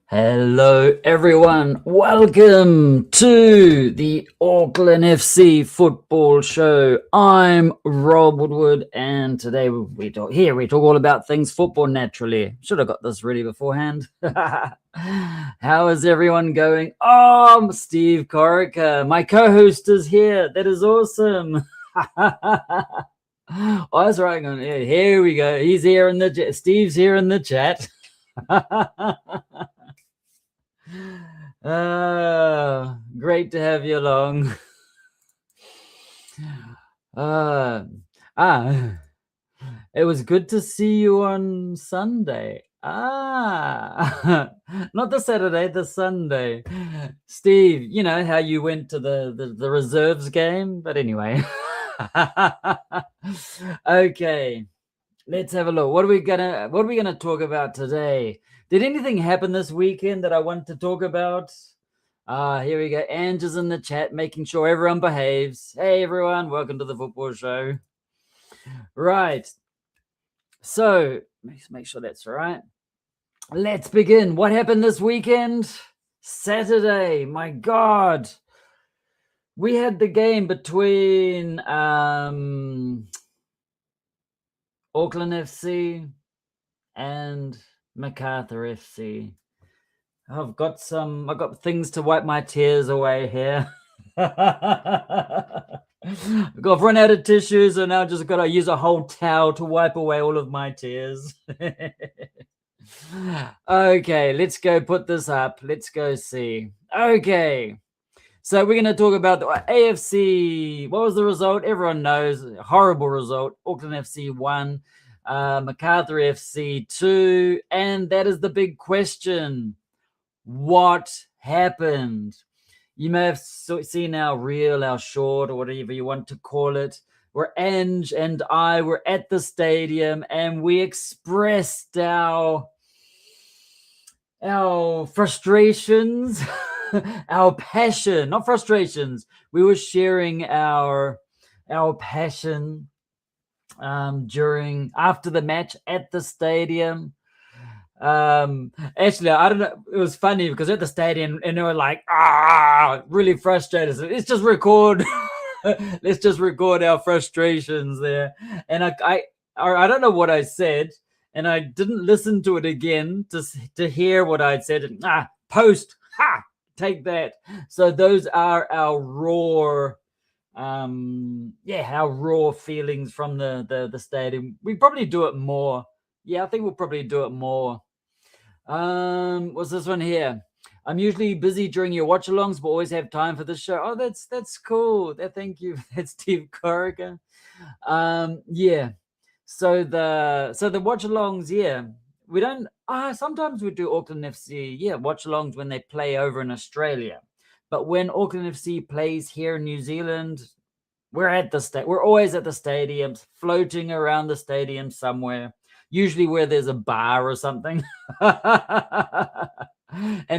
Hello, everyone. Welcome to the Auckland FC football show. I'm Rob Woodward, and today we talk all about things football. Naturally, should have got this ready beforehand. How is everyone going? Oh, Steve Corica, my co-host is here. That is awesome. Oh, that's right. Here we go. He's here in the chat. Steve's here in the chat. Great to have you along. It was good to see you on Sunday. Not the Saturday, the Sunday. Steve, you know how you went to the reserves game? But anyway. Okay. Let's have a look. What are we gonna talk about today? Did anything happen this weekend that I want to talk about? Here we go. Ange is in the chat, making sure everyone behaves. Hey, everyone. Welcome to the football show. Right. So, make sure that's all right. Let's begin. What happened this weekend? Saturday. My God. We had the game between Auckland FC and Macarthur FC. I've got things to wipe my tears away here. I've run out of tissues, and now just got to use a whole towel to wipe away all of my tears. Okay, let's go put this up. Let's go see. Okay, so we're going to talk about the AFC. What was the result? Everyone knows. Horrible result. Auckland FC 1. Macarthur FC 2. And that is the big question. What happened? You may have seen our reel, our short, or whatever you want to call it, where Ange and I were at the stadium and we expressed our frustrations, our passion, not frustrations. We were sharing our passion after the match at the stadium. Actually, I don't know. It was funny because at the stadium and they were like, really frustrated. So let's just record. Let's just record our frustrations there. And I don't know what I said, and I didn't listen to it again to hear what I'd said. Post, take that. So those are our raw. Our raw feelings from the stadium. We probably do it more. Yeah, I think we'll probably do it more. What's this one here? I'm usually busy during your watch-alongs, but always have time for this show. Oh, that's cool. Thank you. That's Steve Corrigan. Yeah. So the watch-alongs, yeah. We don't. Sometimes we do Auckland FC, yeah, watch-alongs when they play over in Australia. But when Auckland FC plays here in New Zealand, we're always at the stadiums, floating around the stadium somewhere, usually where there's a bar or something. And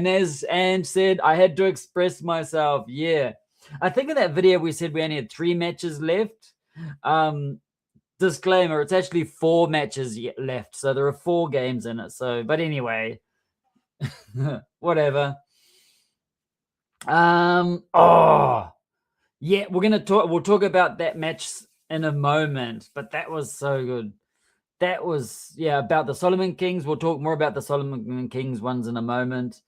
as Ange said, I had to express myself. Yeah. I think in that video we said we only had 3 matches left. Disclaimer, it's actually 4 matches left. So there are 4 games in it. So, but anyway, whatever. Yeah, we'll talk about that match in a moment, but that was so good. That was, about the Solomon Kings. We'll talk more about the Solomon Kings ones in a moment.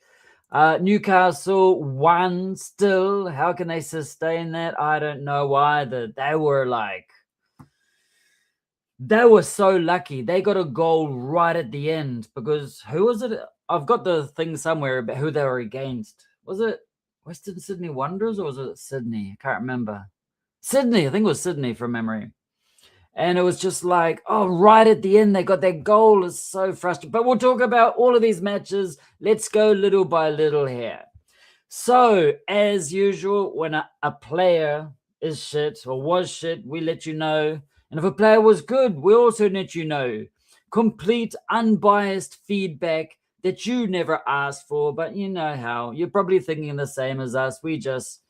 Newcastle won still. How can they sustain that? I don't know why. They were so lucky. They got a goal right at the end because who was it? I've got the thing somewhere about who they were against. Was it Western Sydney Wanderers or was it Sydney? I can't remember. Sydney. I think it was Sydney from memory. And it was just like, right at the end, they got that goal. It's so frustrating. But we'll talk about all of these matches. Let's go little by little here. So, as usual, when a player is shit or was shit, we let you know. And if a player was good, we also let you know. Complete, unbiased feedback that you never asked for, but you know how. You're probably thinking the same as us. We just,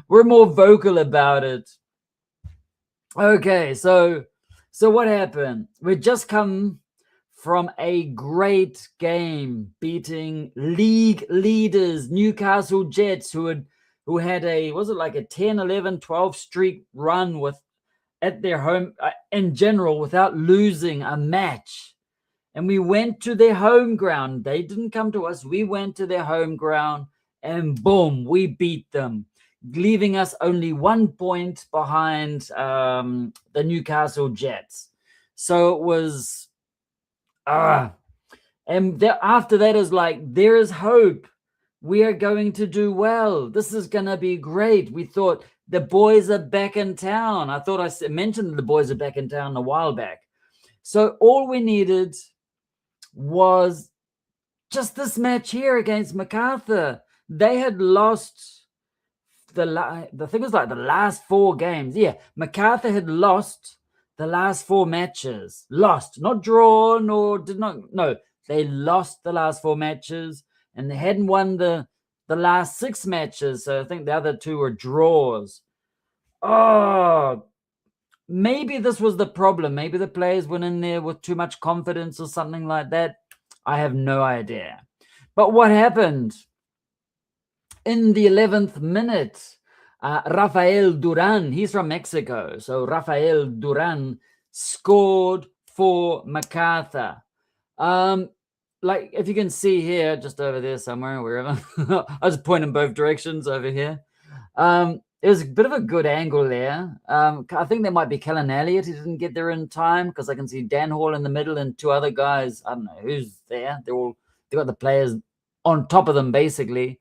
we're more vocal about it. Okay, so what happened? We just come from a great game, beating league leaders Newcastle Jets, who had a, was it like a 10, 11, 12 streak run with at their home in general without losing a match. And we went to their home ground. They didn't come to us. We went to their home ground and boom, we beat them, leaving us only 1 point behind the Newcastle Jets. So it was, and after that is like, there is hope. We are going to do well. This is going to be great. We thought the boys are back in town. I thought I mentioned the boys are back in town a while back. So all we needed was just this match here against Macarthur. They had lost the thing was like the last 4 games. Yeah, Macarthur had lost the last 4 matches. Lost, not drawn or did not. No, they lost the last 4 matches, and they hadn't won the last 6 matches. So I think the other 2 were draws. Oh, maybe this was the problem. Maybe the players went in there with too much confidence or something like that. I have no idea. But what happened? In the 11th minute, Rafael Duran, he's from Mexico. So Rafael Duran scored for Macarthur. Like if you can see here, just over there somewhere, wherever. I was pointing both directions over here. It was a bit of a good angle there. I think there might be Kellen Elliott who didn't get there in time, because I can see Dan Hall in the middle and 2 other guys. I don't know who's there. They got the players on top of them basically,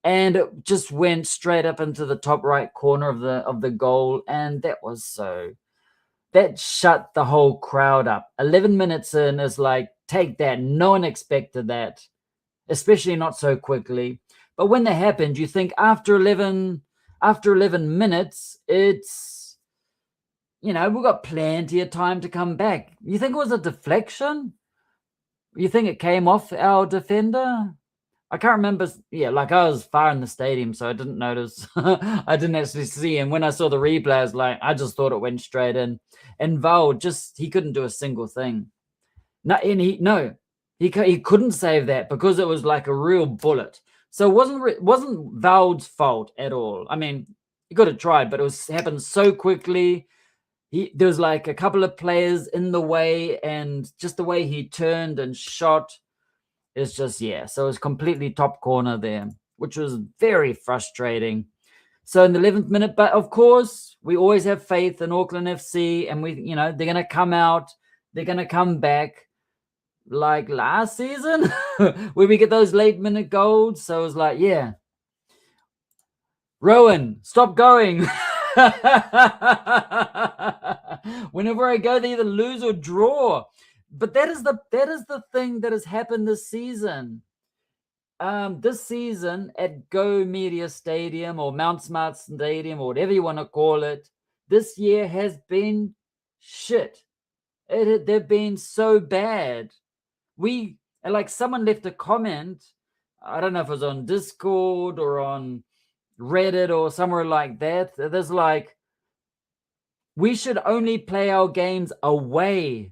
and it just went straight up into the top right corner of the goal, and that shut the whole crowd up. 11 minutes in is like, take that. No one expected that, especially not so quickly. But when that happened, you think after 11 minutes, it's, we've got plenty of time to come back. You think it was a deflection? You think it came off our defender? I can't remember. Yeah, like I was far in the stadium, so I didn't notice. I didn't actually see. And when I saw the replay, I was like, I just thought it went straight in. And Val he couldn't do a single thing. He couldn't save that because it was like a real bullet. So it wasn't Val's fault at all. I mean, he could have tried, but it happened so quickly. There was like a couple of players in the way, and just the way he turned and shot is just, yeah. So it was completely top corner there, which was very frustrating. So in the 11th minute, but of course, we always have faith in Auckland FC, and they're going to come out, they're going to come back like last season where we get those late minute goals. So it was like, yeah, Rowan, stop going. Whenever I go, they either lose or draw. But that is the thing that has happened this season. This season at Go Media Stadium or Mount Smart Stadium or whatever you want to call it, this year has been shit. They've been so bad. Like someone left a comment, I don't know if it was on Discord or on Reddit or somewhere like that. There's like, we should only play our games away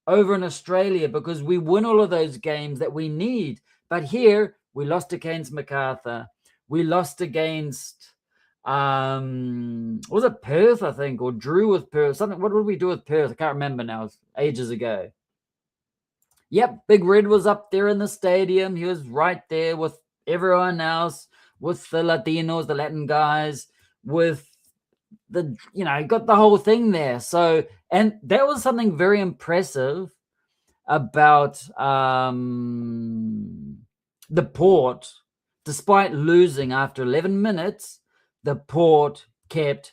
over in Australia because we win all of those games that we need. But here, we lost against Macarthur. We lost against, was it Perth, I think, or drew with Perth? Something. What did we do with Perth? I can't remember now. It was ages ago. Yep, Big Red was up there in the stadium. He was right there with everyone else, with the Latinos, the Latin guys, with got the whole thing there. So, and that was something very impressive about the Port. Despite losing after 11 minutes, the Port kept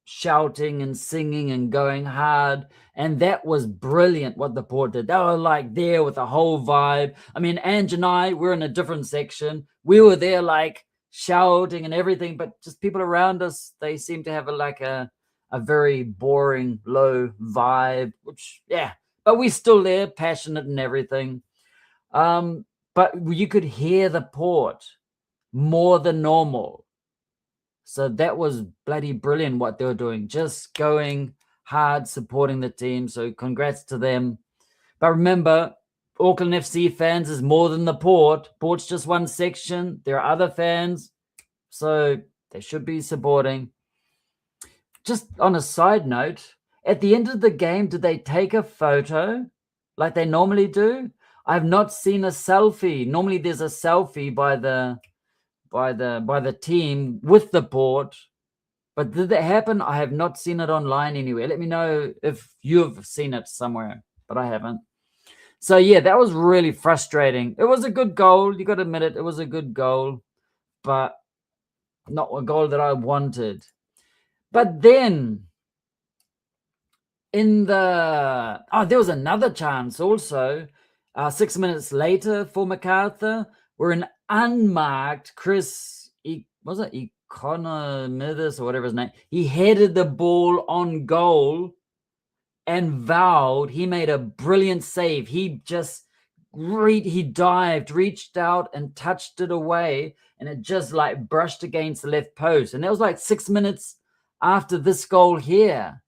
shouting and singing and going hard, and that was brilliant what the Port did. They were like there with the whole vibe. I mean, Ange and I, we're in a different section. We were there like shouting and everything, but just people around us, they seem to have a very boring, low vibe, which, yeah, but we're still there, passionate and everything. But you could hear the Port more than normal. So that was bloody brilliant what they were doing, just going hard, supporting the team. So congrats to them. But remember, Auckland FC fans is more than the Port. Port's just one section. There are other fans, so they should be supporting. Just on a side note, at the end of the game, did they take a photo like they normally do? I've not seen a selfie. Normally there's a selfie by the team with the Port. But did that happen? I have not seen it online anywhere. Let me know if you've seen it somewhere, but I haven't. So, yeah, that was really frustrating. It was a good goal. You got to admit it. It was a good goal, but not a goal that I wanted. But then there was another chance also. 6 minutes later for Macarthur, where an unmarked Chris, was it Economidis or whatever his name, he headed the ball on goal and vowed. He made a brilliant save. He just he dived, reached out and touched it away, and it just like brushed against the left post. And that was like 6 minutes after this goal here.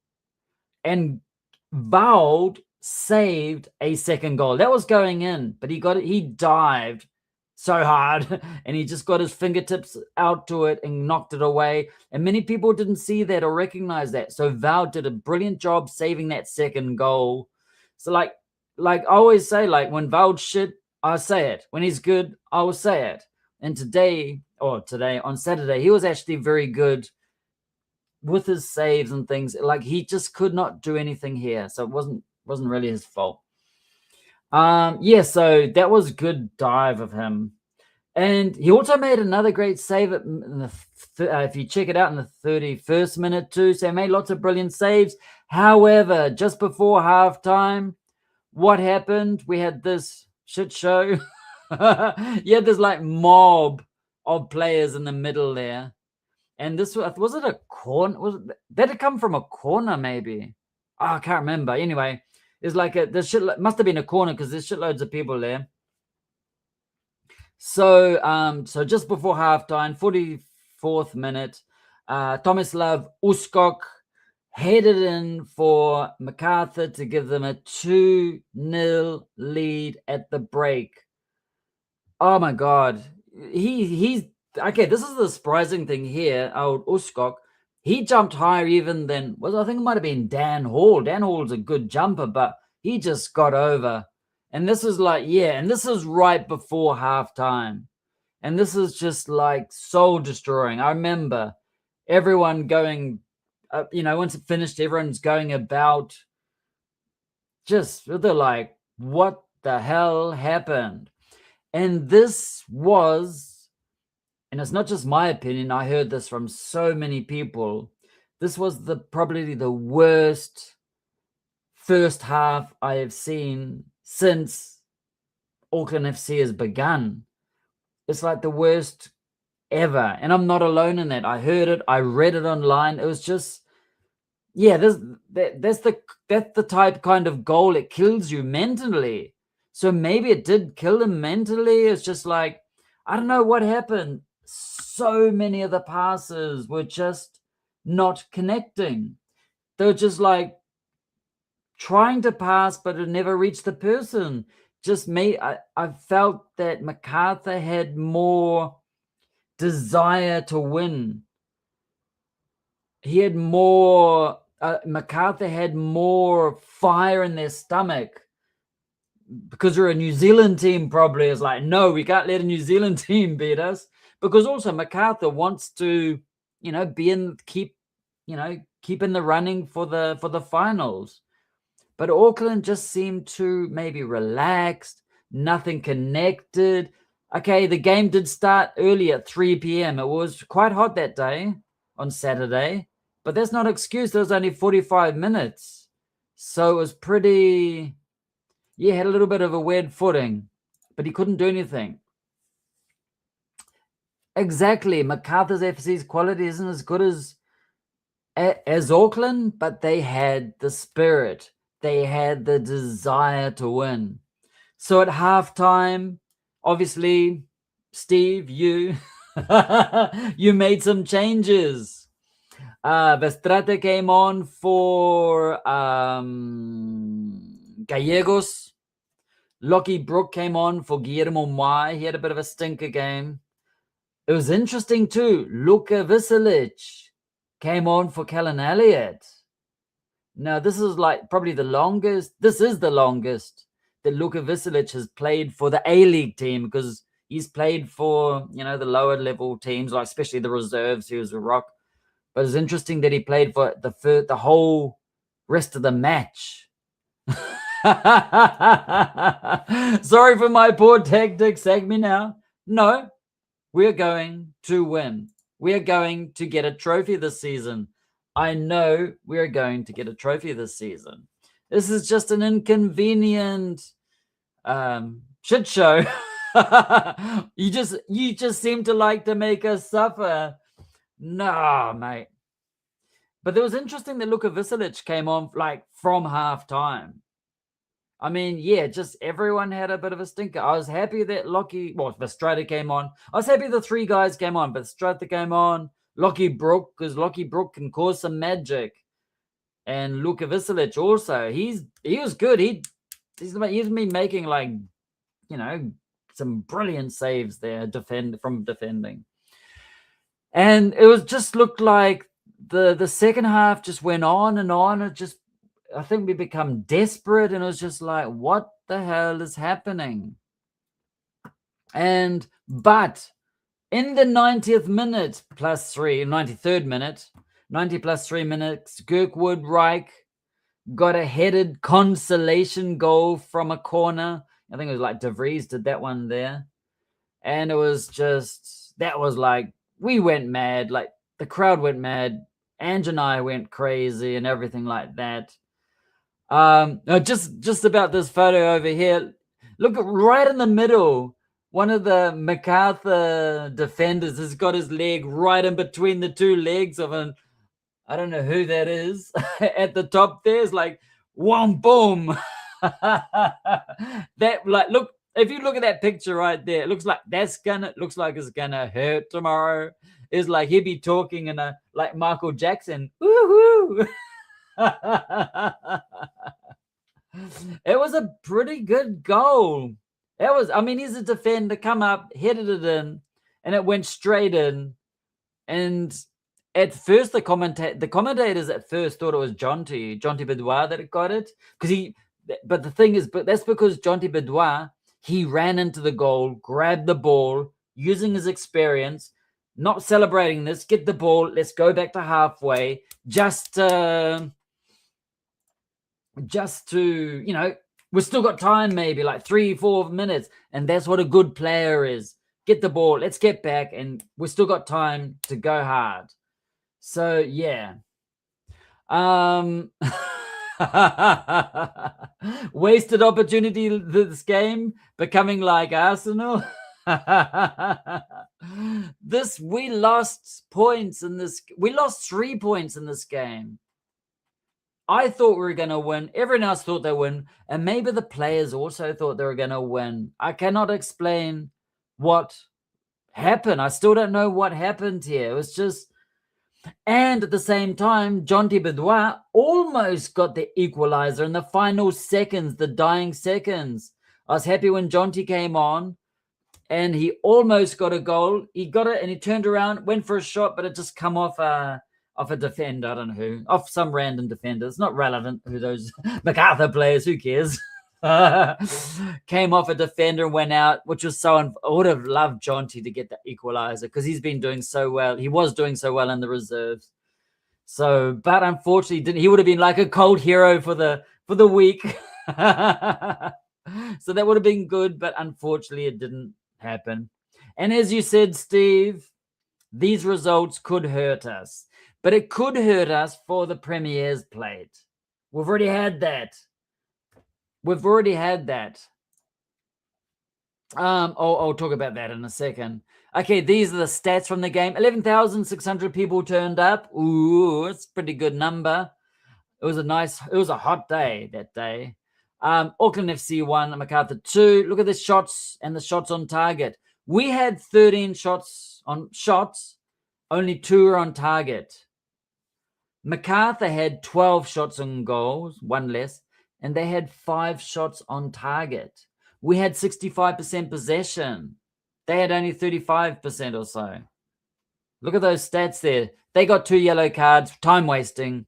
And Vowed saved a second goal. That was going in, but he dived so hard and he just got his fingertips out to it and knocked it away. And many people didn't see that or recognize that. So Vowed did a brilliant job saving that second goal. So like I always say, like when Vowed shit, I'll say it. When he's good, I will say it. And today on Saturday, he was actually very good with his saves and things. Like he just could not do anything here. So it wasn't really his fault. So that was good dive of him. And he also made another great save if you check it out in the 31st minute too. So he made lots of brilliant saves. However, just before halftime, what happened? We had this shit show. You had this like mob of players in the middle there. And this was it a corner? Did it come from a corner maybe? I can't remember. Anyway, it's like must have been a corner because there's shitloads of people there. So just before halftime, 44th minute, Tomislav Uskok headed in for Macarthur to give them a 2-0 lead at the break. Oh my God. He's okay. This is the surprising thing here. Old Uskok, he jumped higher even than, I think it might have been Dan Hall. Dan Hall's a good jumper, but he just got over. And this is and this is right before halftime. And this is just like soul destroying. I remember everyone going, once it finished, everyone's going about they're like, what the hell happened? And this was, and it's not just my opinion, I heard this from so many people, this was probably the worst first half I have seen since Auckland FC has begun. It's like the worst ever. And I'm not alone in that. I heard it. I read it online. It was just, that's the kind of goal it kills you mentally. So maybe it did kill him mentally. It's just like, I don't know what happened. So many of the passes were just not connecting. They were just like trying to pass, but it never reached the person. Just me, I felt that Macarthur had more desire to win. He had more, Macarthur had more fire in their stomach. Because we're a New Zealand team, probably is like, no, we can't let a New Zealand team beat us. Because also Macarthur wants to, keep in the running for the finals. But Auckland just seemed to maybe relaxed, nothing connected. Okay, the game did start early at 3 p.m. It was quite hot that day on Saturday, but that's not an excuse. There was only 45 minutes. So it was pretty, had a little bit of a weird footing, but he couldn't do anything. Exactly. Macarthur FC's quality isn't as good as Auckland, but they had the spirit. They had the desire to win. So at halftime, obviously, Steve, you made some changes. Vestrate came on for Gallegos. Lockie Brook came on for Guillermo Mai. He had a bit of a stinker game. It was interesting too. Luka Viselic came on for Callan Elliott. Now, this is like probably the longest. This is the longest that Luka Viselic has played for the A-League team, because he's played for, the lower level teams, like especially the reserves. He was a rock. But it's interesting that he played for the whole rest of the match. Sorry for my poor tactics. Sag me now. No, we're going to win. We are going to get a trophy this season. I know we are going to get a trophy this season. This is just an inconvenient shit show. You just seem to like to make us suffer. Nah, mate. But it was interesting that Luka Viselic came on like from halftime. I mean, yeah, just everyone had a bit of a stinker. I was happy that Vestrada came on. I was happy the three guys came on. Vestrada came on, Lockie Brook, because Lockie Brook can cause some magic. And Luka Viselic also. He was good. He's been making some brilliant saves there from defending. And it was just looked like the second half just went on and on. I think we become desperate, and it was just like, what the hell is happening? But in the 90th minute plus 3, 93rd minute, 90 plus 3 minutes, Kirkwood Reich got a headed consolation goal from a corner. I think it was like De Vries did that one there. And it was just, that was like, we went mad. Like the crowd went mad. Ange and I went crazy and everything like that. Just about this photo over here. Look, right in the middle, one of the Macarthur defenders has got his leg right in between the two legs of I don't know who that is. At the top there's like, one boom. That, like, look, if you look at that picture right there, it looks like it's gonna hurt tomorrow. It's like he'd be talking in like Michael Jackson. Woohoo! It was a pretty good goal. He's a defender, come up, headed it in, and it went straight in. And at first, the commentators at first thought it was Jonty Bedouin that got it, but the thing is, that's because Jonty Bedouin, he ran into the goal, grabbed the ball, using his experience, not celebrating this, get the ball, let's go back to halfway, just to, we've still got time, maybe like 3-4 minutes. And that's what a good player is. Get the ball, let's get back, and we've still got time to go hard. So, yeah. Wasted opportunity this game, becoming like Arsenal. We lost points in this. We lost 3 points in this game. I thought we were going to win. Everyone else thought they win. And maybe the players also thought they were going to win. I cannot explain what happened. I still don't know what happened here. It was just... And at the same time, Jonty Bedouin almost got the equalizer in the final seconds, the dying seconds. I was happy when Jonty came on and he almost got a goal. He got it and he turned around, went for a shot, but it just come off a defender. I don't know who, off some random defender. It's not relevant who those Macarthur players, who cares? Came off a defender and went out, which was I would have loved Jonty to get the equalizer because he's been doing so well. He was doing so well in the reserves. So, but unfortunately, he would have been like a cold hero for the week. So that would have been good, but unfortunately, it didn't happen. And as you said, Steve, these results could hurt us, but it could hurt us for the Premier's plate. We've already had that. I'll talk about that in a second. Okay, these are the stats from the game. 11,600 people turned up. Ooh, it's a pretty good number. It was a hot day that day. Auckland FC 1, Macarthur 2. Look at the shots and the shots on target. We had 13 shots. Only 2 were on target. Macarthur had 12 shots on goals, 1 less. And they had 5 shots on target. we had 65% possession. They had only 35% or so. Look at those stats there. They got 2 yellow cards, time wasting,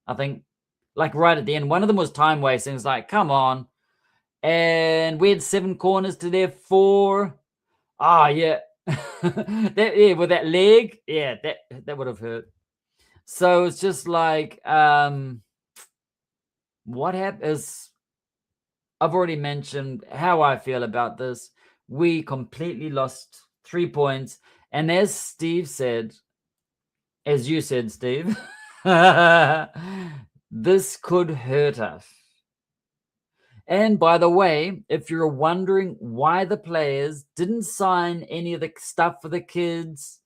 I think, like right at the end. One of them was time wasting. It's like, come on. And we had 7 corners to their 4. Ah, yeah. Yeah, with that leg, yeah, that would have hurt. So it's just like, what happened is, I've already mentioned how I feel about this. We completely lost 3 points. And as Steve said, as you said, Steve, this could hurt us. And by the way, if you're wondering why the players didn't sign any of the stuff for the kids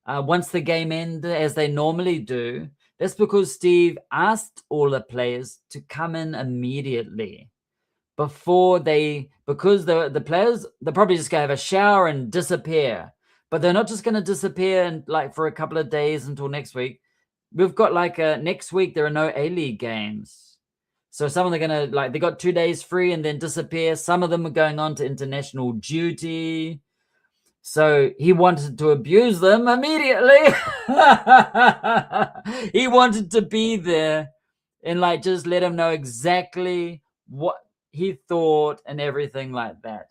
once the game ended, as they normally do, that's because Steve asked all the players to come in immediately before because the players, they're probably just going to have a shower and disappear. But they're not just going to disappear and like for a couple of days until next week. We've got like next week, there are no A-League games. So some of them are going to, like, they got 2 days free and then disappear. Some of them are going on to international duty. So he wanted to abuse them immediately. He wanted to be there and like just let him know exactly what he thought and everything like that.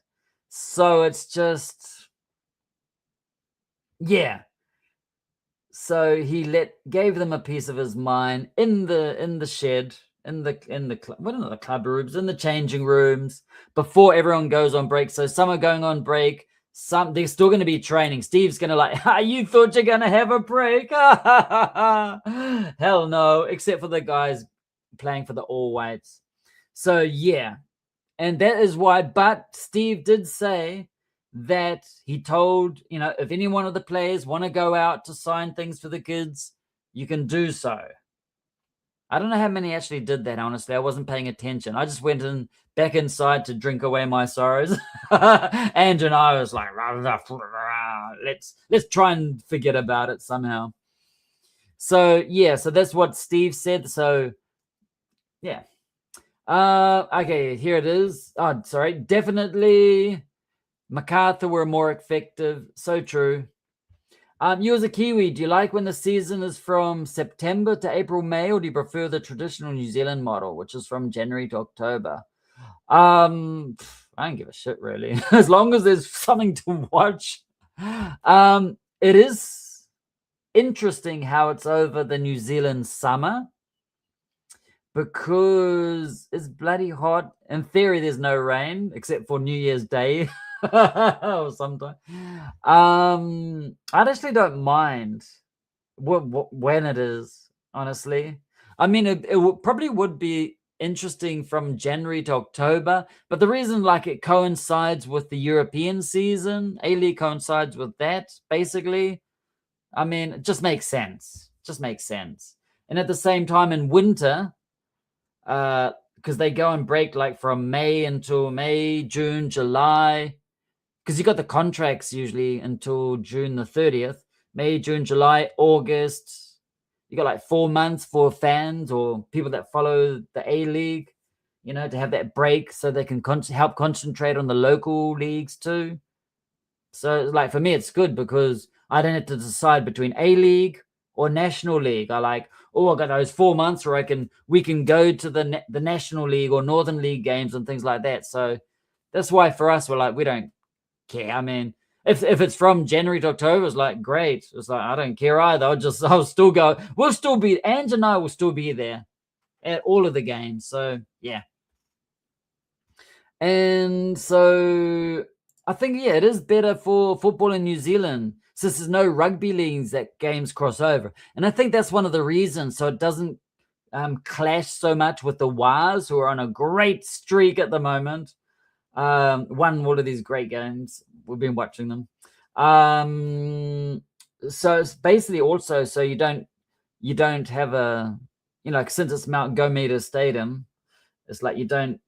So it's just, yeah. So he gave them a piece of his mind in the shed, in the club rooms, in the changing rooms before everyone goes on break. So some are going on break. Some, they're still going to be training. Steve's going to like, you thought you're going to have a break? Hell no, except for the guys playing for the All Whites. So yeah, and that is why. But Steve did say that he told, if any one of the players want to go out to sign things for the kids, you can do so. I don't know how many actually did that, honestly. I wasn't paying attention. I just went back inside to drink away my sorrows. Ange and I was like, let's try and forget about it somehow. So yeah, so that's what Steve said. So yeah. Okay, here it is. Oh, sorry. Definitely Macarthur were more effective. So true. You as a Kiwi, do you like when the season is from September to April, May, or do you prefer the traditional New Zealand model, which is from January to October? I don't give a shit, really. As long as there's something to watch. It is interesting how it's over the New Zealand summer because it's bloody hot. In theory, there's no rain except for New Year's Day. Or sometime. I actually don't mind when it is, honestly. I mean, it probably would be interesting from January to October, but the reason like it coincides with the European season, A-League coincides with that, basically. I mean, it just makes sense. Just makes sense. And at the same time in winter, because they go and break like from May until May, June, July, because you got the contracts usually until June the 30th, May, June, July, August. You got like 4 months for fans or people that follow the A-League, to have that break so they can help concentrate on the local leagues too. So like for me, it's good because I don't have to decide between A-League or National League. I like, I got those 4 months where we can go to the National League or Northern League games and things like that. So that's why for us, we're like, we don't care. I mean, if it's from January to October, it's like great. It's like I don't care either. I'll still go. We'll still be, Ange and I will still be there at all of the games. So yeah. And so I think it is better for football in New Zealand since there's no rugby leagues that games cross over. And I think that's one of the reasons, so it doesn't clash so much with the Wars, who are on a great streak at the moment. Won all of these great games. We've been watching them. So it's basically also so you don't have a, since it's Mount Gomita Stadium, it's like you don't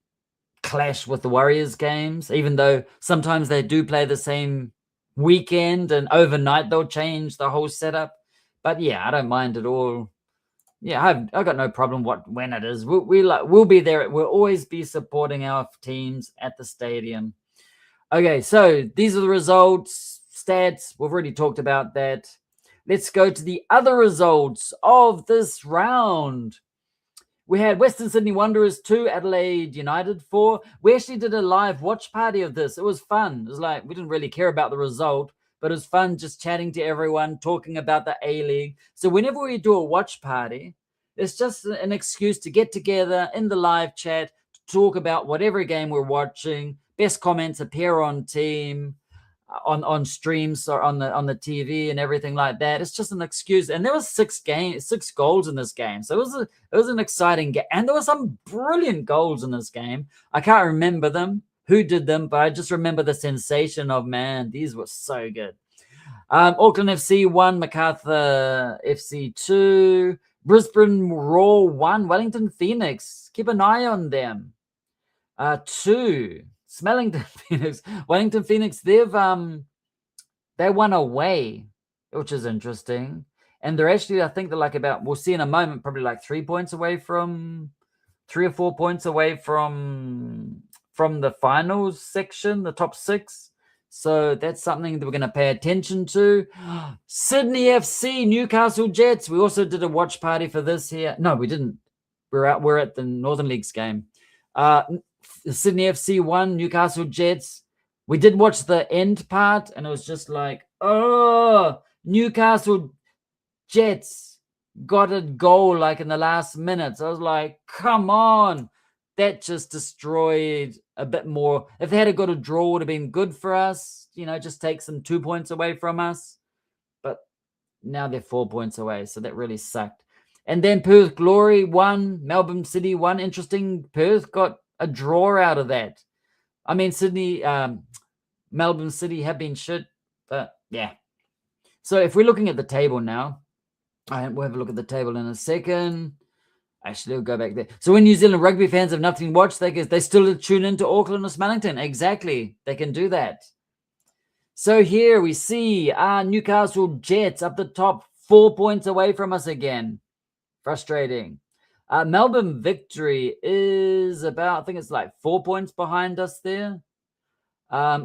clash with the Warriors games, even though sometimes they do play the same weekend and overnight they'll change the whole setup. But yeah, I don't mind at all. Yeah, I've got no problem when it is. We'll be there. We'll always be supporting our teams at the stadium. Okay, so these are the results, stats. We've already talked about that. Let's go to the other results of this round. We had Western Sydney Wanderers 2, Adelaide United 4. We actually did a live watch party of this. It was fun. It was like, we didn't really care about the result, but it was fun just chatting to everyone, talking about the A-League. So whenever we do a watch party, it's just an excuse to get together in the live chat, to talk about whatever game we're watching, best comments appear on team, on streams or on the TV and everything like that. It's just an excuse. And there was 6 goals in this game, so it was an exciting game, and there were some brilliant goals in this game. I can't remember who did them, but I just remember the sensation of, man, these were so good. Auckland FC 1, Macarthur FC 2, Brisbane Roar 1, Wellington Phoenix. Keep an eye on them. 2, Smellington Phoenix, Wellington Phoenix. They won away, which is interesting, and they're actually, I think they're like about, we'll see in a moment, probably like 3 points away from 3 or 4 points away from the finals section, the top 6. So that's something that we're going to pay attention to. Sydney FC, Newcastle Jets. We also did a watch party for this here. No, we didn't. We're at the Northern Leagues game. Sydney FC 1, Newcastle Jets. We did watch the end part, and it was just like, oh, Newcastle Jets got a goal like in the last minutes. I was like, come on. That just destroyed a bit more. If they had got a draw, it would have been good for us. Just takes them 2 points away from us. But now they're 4 points away, so that really sucked. And then Perth Glory 1, Melbourne City 1. Interesting. Perth got a draw out of that. I mean, Melbourne City have been shit, but yeah. So if we're looking at the table now, we'll have a look at the table in a second. Actually, we'll go back there. So when New Zealand rugby fans have nothing to watch, they still tune into Auckland or Smellington. Exactly. They can do that. So here we see our Newcastle Jets up the top, 4 points away from us again. Frustrating. Melbourne Victory is about, I think it's like 4 points behind us there.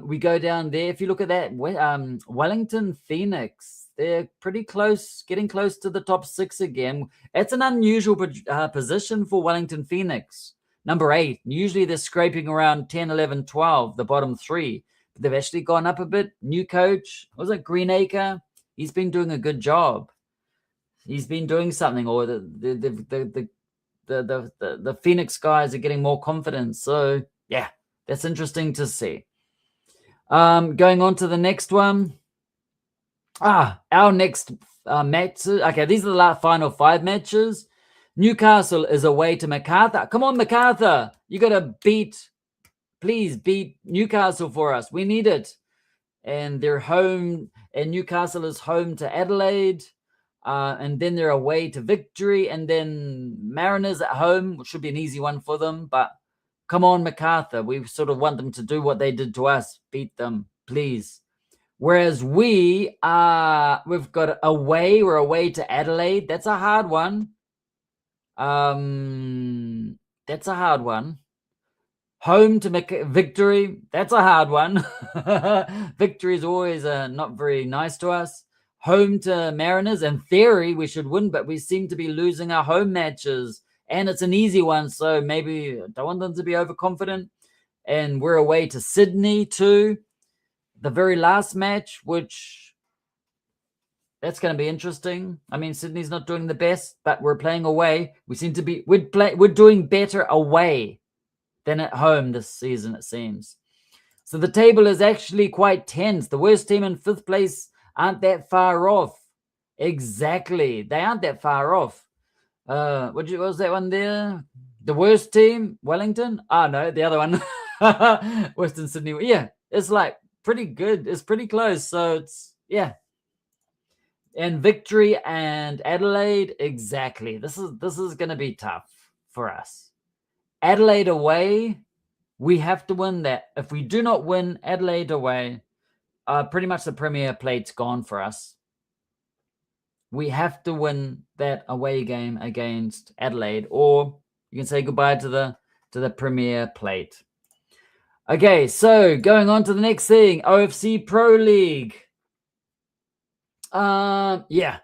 We go down there. If you look at that, Wellington Phoenix, they're pretty close, getting close to the top 6 again. It's an unusual position for Wellington Phoenix. Number 8. Usually they're scraping around 10, 11, 12, the bottom 3. But they've actually gone up a bit. New coach, was it Greenacre? He's been doing a good job. He's been doing something, or the Phoenix guys are getting more confidence. So yeah, that's interesting to see. Going on to the next one. Our next match. Okay, these are the final 5 matches. Newcastle is away to Macarthur. Come on, Macarthur. You got to please beat Newcastle for us. We need it. And they're home, and Newcastle is home to Adelaide. And then they're away to Victory, and then Mariners at home, which should be an easy one for them. But come on, Macarthur. We sort of want them to do what they did to us. Beat them, please. Whereas we've got away. We're away to Adelaide. That's a hard one. That's a hard one. Home to Victory. That's a hard one. Victory is always not very nice to us. Home to Mariners. In theory, we should win, but we seem to be losing our home matches. And it's an easy one, so maybe I don't want them to be overconfident. And we're away to Sydney too. The very last match, which that's going to be interesting. I mean, Sydney's not doing the best, but we're playing away. We seem to be we're doing better away than at home this season, it seems. So the table is actually quite tense. The worst team in 5th place aren't that far off. Exactly. They aren't that far off. What was that one there? The worst team, Wellington? No, the other one. Western Sydney. Yeah, it's like pretty good. It's pretty close. So it's, yeah. And Victory and Adelaide, exactly. This is going to be tough for us. Adelaide away, we have to win that. If we do not win Adelaide away, pretty much the Premier Plate's gone for us. We have to win that away game against Adelaide, or you can say goodbye to the Premier Plate. Okay, so going on to the next thing, OFC Pro League. Yeah,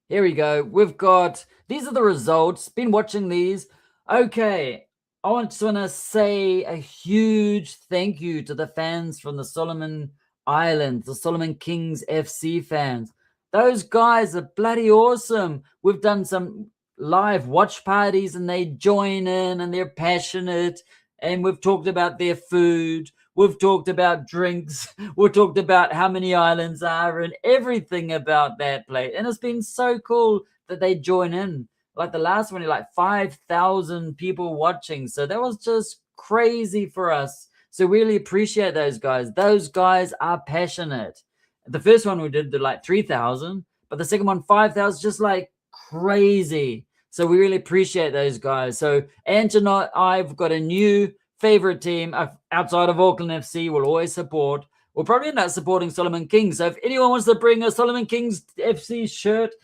here we go. We've got, these are the results. Been watching these. Okay, I just want to say a huge thank you to the fans from the Solomon Islands, the Solomon Kings FC fans. Those guys are bloody awesome. We've done some live watch parties and they join in and they're passionate. And we've talked about their food. We've talked about drinks. We've talked about how many islands are and everything about that place. And it's been so cool that they join in. Like the last one, like 5,000 people watching. So that was just crazy for us. So really appreciate those guys. Those guys are passionate. The first one we did like 3,000, but the second one, 5,000, just like crazy. So we really appreciate those guys. So Ange and I've got a new favorite team outside of Auckland FC. We'll always support. We'll probably end up supporting Solomon Kings. So if anyone wants to bring a Solomon Kings FC shirt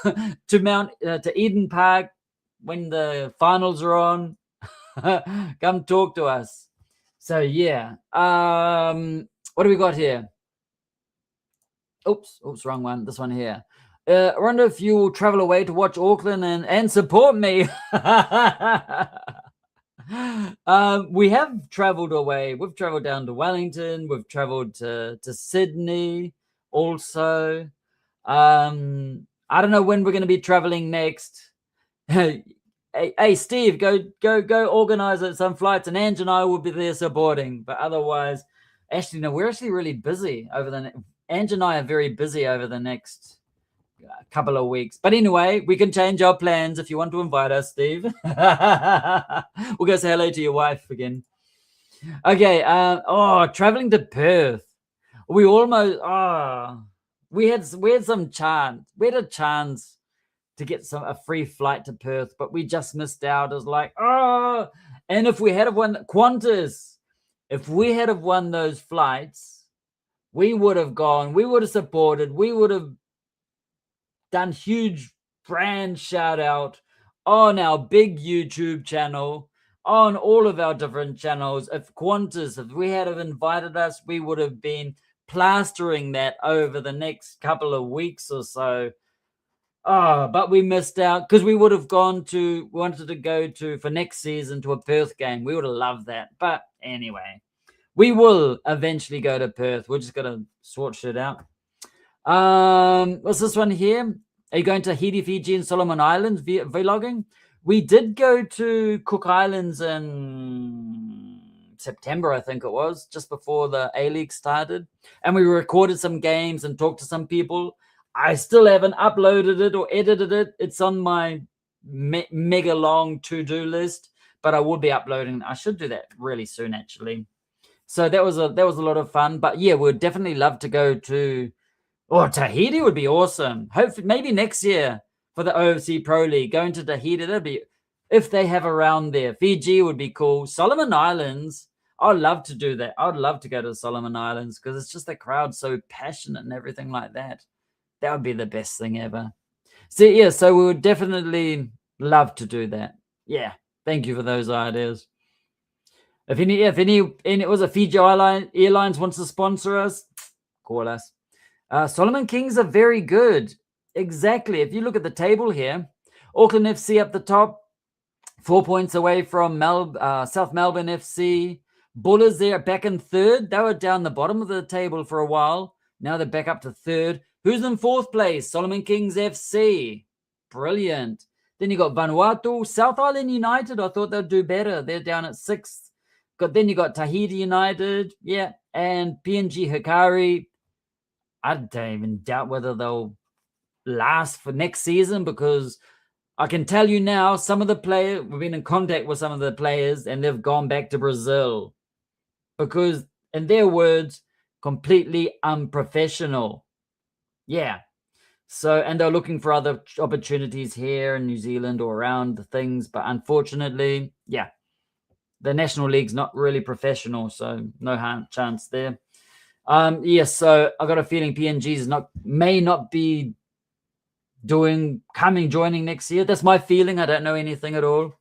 to Eden Park when the finals are on, come talk to us. So yeah, what do we got here? Oops, wrong one. This one here. I wonder if you will travel away to watch Auckland and support me. We have traveled away. We've traveled down to Wellington. We've traveled to Sydney also. I don't know when we're going to be traveling next. Hey, Steve, go organize some flights, and Ange and I will be there supporting. But otherwise, actually, no, we're actually really busy Ange and I are very busy over the next couple of weeks. But anyway, we can change our plans if you want to invite us, Steve. We'll go say hello to your wife again. Okay. Traveling to Perth. We almost we had some chance. We had a chance to get a free flight to Perth, but we just missed out. It was like, and if we had won Qantas, if we had won those flights, we would have gone, we would have supported, we would have done huge brand shout out on our big YouTube channel, on all of our different channels. If we had have invited us, we would have been plastering that over the next couple of weeks or so. But we missed out because we would have wanted to go for next season to a Perth game. We would have loved that. But anyway, we will eventually go to Perth. We're just going to sort shit out. What's this one here? Are you going to Tahiti, Fiji, and Solomon Islands vlogging? We did go to Cook Islands in September, I think it was, just before the A-League started. And we recorded some games and talked to some people. I still haven't uploaded it or edited it. It's on my mega long to-do list, but I will be uploading. I should do that really soon, actually. So that was a lot of fun. But yeah, we'd definitely love to go to Tahiti would be awesome. Hopefully, maybe next year for the OFC Pro League, going to Tahiti, that'd be, if they have a round there. Fiji would be cool. Solomon Islands, I'd love to do that. I'd love to go to the Solomon Islands because it's just the crowd so passionate and everything like that. That would be the best thing ever. So yeah, so we would definitely love to do that. Yeah, thank you for those ideas. If any was a Fiji Airlines wants to sponsor us, call us. Solomon Kings are very good. Exactly. If you look at the table here, Auckland FC up the top, 4 points away from South Melbourne FC. Bullers there back in third. They were down the bottom of the table for a while. Now they're back up to third. Who's in fourth place? Solomon Kings FC. Brilliant. Then you got Vanuatu, South Island United. I thought they'd do better. They're down at sixth. Then you got Tahiti United. Yeah. And PNG Hikari. I don't even doubt whether they'll last for next season because I can tell you now, some of the players, we've been in contact with some of the players and they've gone back to Brazil because, in their words, completely unprofessional. Yeah. So, and they're looking for other opportunities here in New Zealand or around the things. But unfortunately, yeah, the National League's not really professional. So no chance there. Yes, so I got a feeling PNG's may not be joining next year. That's my feeling. I don't know anything at all.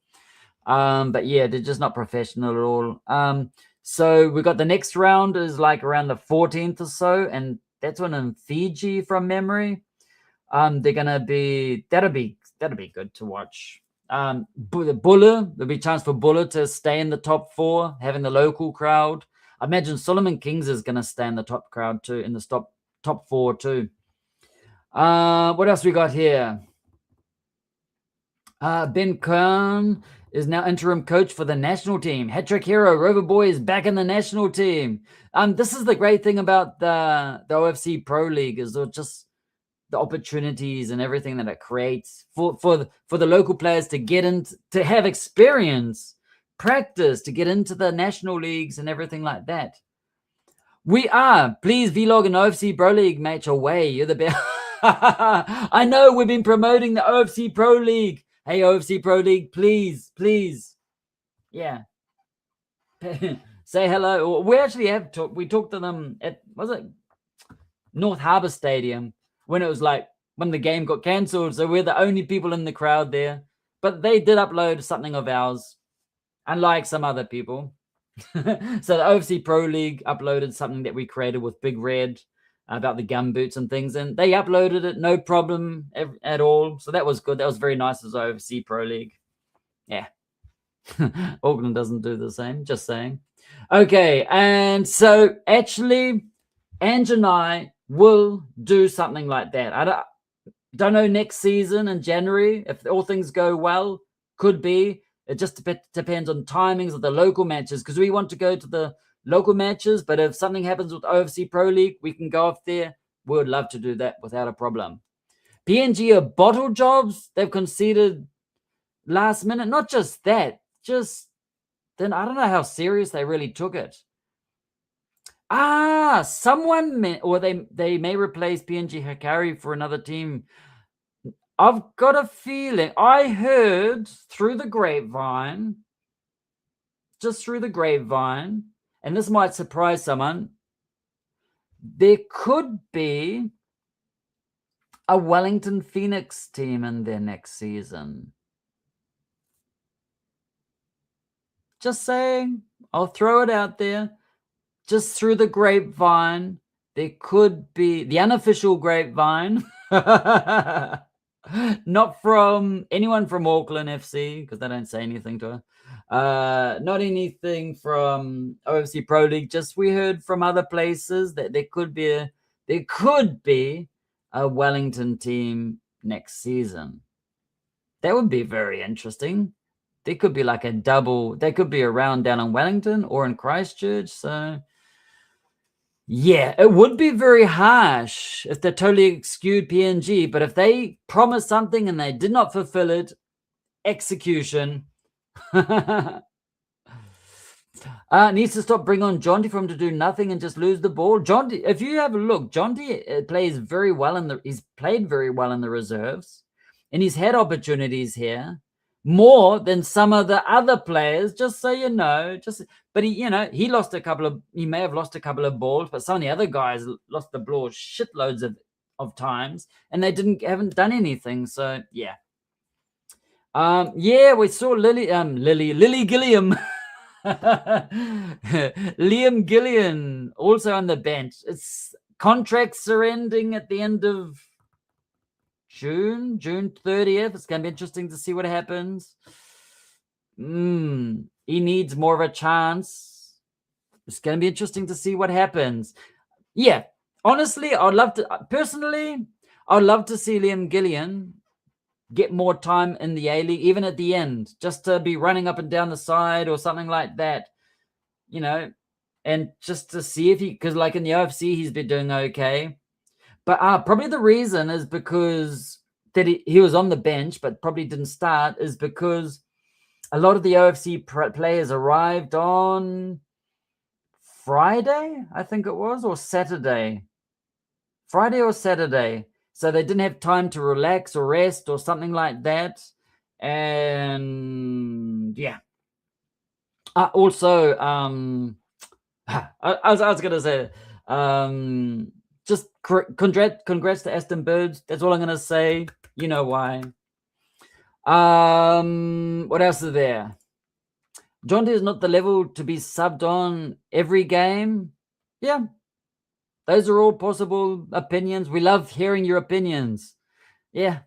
But yeah, they're just not professional at all. So we got the next round is like around the 14th or so, and that's one in Fiji from memory. They're gonna be that'll be good to watch. Buller, there'll be a chance for Buller to stay in the top 4, having the local crowd. I imagine Solomon Kings is gonna stay in the top crowd too, in the top 4 too. What else we got here? Ben Kern is now interim coach for the national team. Hat-trick hero Rover Boy is back in the national team. This is the great thing about the OFC Pro League, is just the opportunities and everything that it creates for the local players to get into, to have experience, practice, to get into the national leagues and everything like that. Please vlog an OFC Pro League match away. You're the best. I know we've been promoting the OFC Pro League. Hey, OFC Pro League, please. Yeah. Say hello. We actually have talked. We talked to them at, was it North Harbour Stadium, when it was like, when the game got cancelled. So we're the only people in the crowd there. But they did upload something of ours, unlike some other people. So the OFC Pro League uploaded something that we created with Big Red about the gumboots and things, and they uploaded it no problem at all. So that was good. That was very nice as OFC Pro League. Yeah. Auckland doesn't do the same, just saying. Okay, and so actually Ange and I will do something like that. I don't know, next season in January, if all things go well, could be. It just depends on timings of the local matches, because we want to go to the local matches, but if something happens with OFC Pro League, we can go off there. We would love to do that without a problem. PNG are bottle jobs. They've conceded last minute. Not just that, just then I don't know how serious they really took it. Someone they may replace PNG Hikari for another team. I've got a feeling, I heard through the grapevine, and this might surprise someone, there could be a Wellington Phoenix team in there next season. Just saying, I'll throw it out there. Just through the grapevine, there could be the unofficial grapevine. Not from anyone from Auckland FC, because they don't say anything to her. Not anything from OFC Pro League. Just we heard from other places that there could be a Wellington team next season. That would be very interesting. There could be like a double. They could be around down in Wellington or in Christchurch. So yeah, it would be very harsh if they totally skewed PNG. But if they promised something and they did not fulfill it, execution. Needs to stop bringing on Jonty for him to do nothing and just lose the ball. Jonty, if you have a look, Jonty plays very well he's played very well in the reserves, and he's had opportunities here more than some of the other players. Just so you know, but he may have lost a couple of balls, but some of the other guys lost the ball shitloads of times, and they haven't done anything. So yeah. We saw Lily Gilliam. Liam Gillian also on the bench. Its contracts are ending at the end of June 30th. It's going to be interesting to see what happens. He needs more of a chance. It's going to be interesting to see what happens. Yeah, honestly, I'd love to see Liam Gillian get more time in the A-League, even at the end, just to be running up and down the side or something like that, and just to see if because like in the OFC, he's been doing okay. But probably the reason is because that he was on the bench, but probably didn't start, is because a lot of the OFC players arrived on Friday, I think it was, or Saturday. Friday or Saturday. So they didn't have time to relax or rest or something like that. And yeah. Also, I was going to say, just congrats to Aston Birds. That's all I'm going to say. You know why. What else is there? Jonte is not the level to be subbed on every game. Yeah, those are all possible opinions. We love hearing your opinions. Yeah,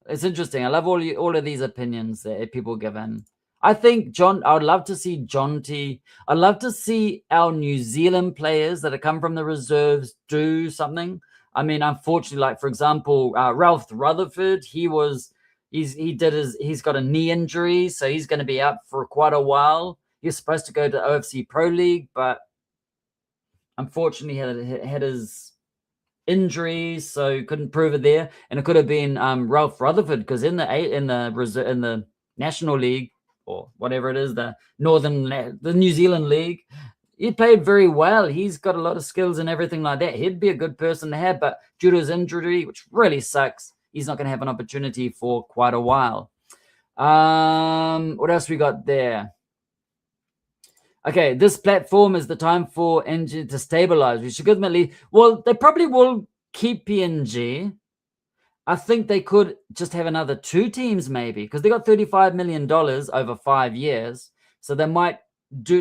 it's interesting. I love all of these opinions that people give in. I think I would love to see Jonte. I'd love to see our New Zealand players that have come from the reserves do something. I mean, unfortunately, like for example, Ralph Rutherford, he's got a knee injury, so he's going to be out for quite a while. He's supposed to go to OFC Pro League, but unfortunately had his injuries, so couldn't prove it there. And it could have been Ralph Rutherford, because in the National League, or whatever it is, the New Zealand League, he played very well. He's got a lot of skills and everything like that. He'd be a good person to have, but due to his injury, which really sucks, he's not going to have an opportunity for quite a while. What else we got there? Okay, this platform is the time for Ange to stabilize. We should ultimately, well, they probably will keep PNG. I think they could just have another 2 teams maybe, because they got $35 million over 5 years. So they might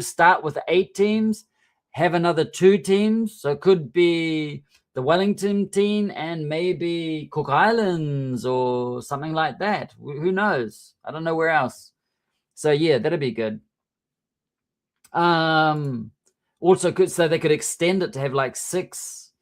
start with 8 teams, have another 2 teams. So it could be the Wellington team and maybe Cook Islands or something like that. Who knows? I don't know where else. So yeah, that'd be good. Also could, so they could extend it to have like six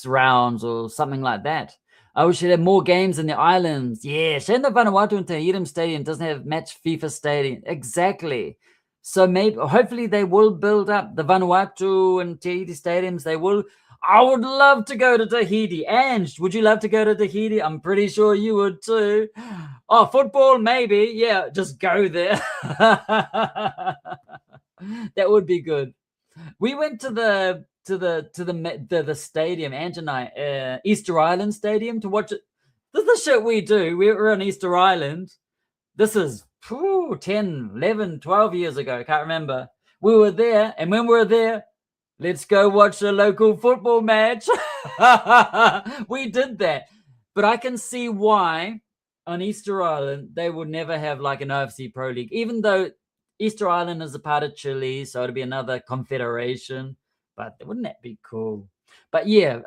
rounds or something like that. We should have more games in the islands. Yeah, shame the Vanuatu and Tahiti Stadium doesn't have match FIFA stadium. Exactly. So maybe, hopefully they will build up the Vanuatu and Tahiti stadiums. They will. I would love to go to Tahiti. Ange, would you love to go to Tahiti? I'm pretty sure you would too. Oh, football, maybe. Yeah, just go there. That would be good. We went to the stadium, Ange and I, Easter Island Stadium, to watch it. This is the shit we do. We were on Easter Island. This is 10, 11, 12 years ago. Can't remember. We were there, and when we were there, let's go watch a local football match. We did that. But I can see why on Easter Island they would never have like an OFC Pro League, even though Easter Island is a part of Chile, so it'd be another confederation. But wouldn't that be cool? But yeah,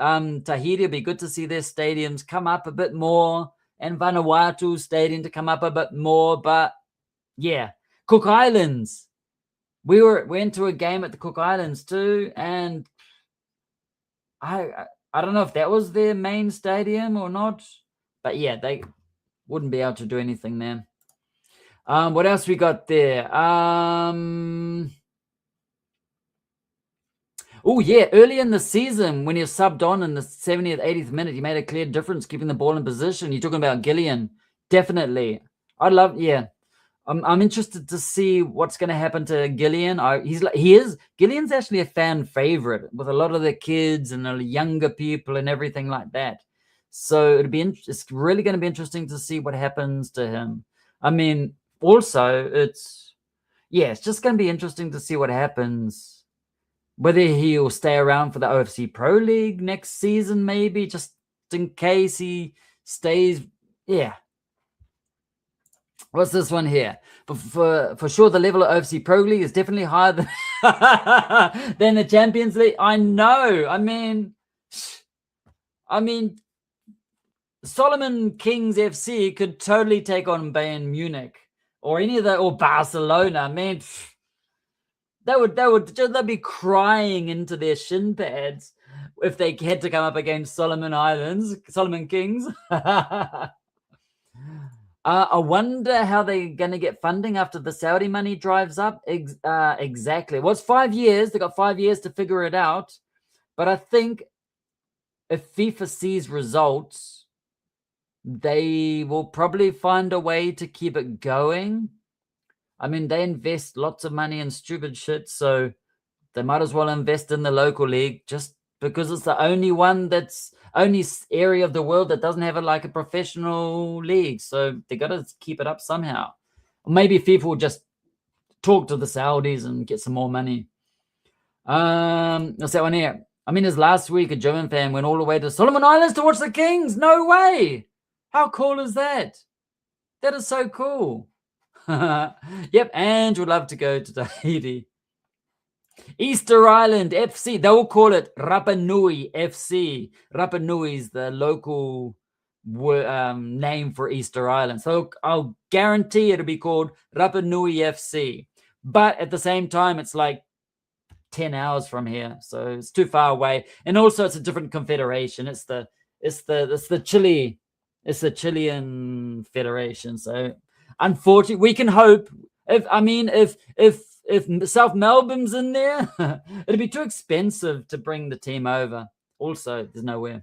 Tahiti, it'd be good to see their stadiums come up a bit more, and Vanuatu stadium to come up a bit more. But yeah, Cook Islands. We went to a game at the Cook Islands too, and I don't know if that was their main stadium or not. But yeah, they wouldn't be able to do anything there. What else we got there? Oh, yeah. Early in the season, when you're subbed on in the 70th, 80th minute, you made a clear difference keeping the ball in position. You're talking about Gillian. Definitely. I'm interested to see what's going to happen to Gillian. Gillian's actually a fan favorite with a lot of the kids and the younger people and everything like that. So it's really going to be interesting to see what happens to him. I mean, also, it's just going to be interesting to see what happens. Whether he'll stay around for the OFC Pro League next season, maybe, just in case he stays. Yeah. What's this one here? For sure, the level of OFC Pro League is definitely higher than the Champions League. I know. I mean, Solomon Kings FC could totally take on Bayern Munich or or Barcelona. I mean, they'd be crying into their shin pads if they had to come up against Solomon Kings. I wonder how they're going to get funding after the Saudi money drives up. Exactly. Well, it's 5 years. They got 5 years to figure it out. But I think if FIFA sees results, they will probably find a way to keep it going. I mean, they invest lots of money in stupid shit, so they might as well invest in the local league just because it's the only area of the world that doesn't have a professional league. So they got to keep it up somehow. Or maybe FIFA will just talk to the Saudis and get some more money. What's that one here? I mean, as last week a German fan went all the way to Solomon Islands to watch the Kings. No way. How cool is that? That is so cool. Yep, Ange would love to go to Tahiti. Easter Island FC. They will call it Rapa Nui FC. Rapa Nui is the local name for Easter Island. So I'll guarantee it'll be called Rapa Nui FC. But at the same time, it's like 10 hours from here, so it's too far away. And also, it's a different confederation. It's the Chilean Federation. So unfortunately, we can hope. If South Melbourne's in there, it'd be too expensive to bring the team over. Also, there's nowhere.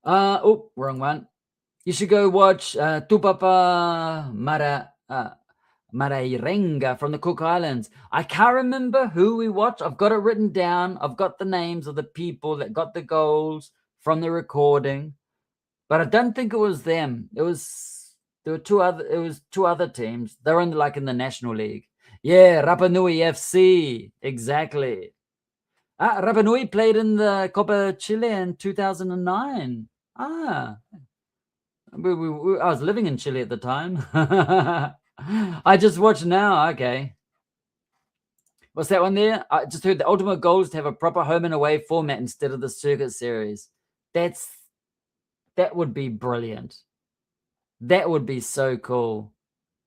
Oh, wrong one. You should go watch Tupapa Marairenga from the Cook Islands. I can't remember who we watched. I've got it written down. I've got the names of the people that got the goals from the recording, but I don't think it was them. There were two other teams. They're in the National League. Yeah, Rapa Nui FC. Exactly. Rapa Nui played in the Copa Chile in 2009. I was living in Chile at the time. I just watched now. Okay. What's that one there? I just heard the ultimate goal is to have a proper home and away format instead of the circuit series. That would be brilliant. That would be so cool.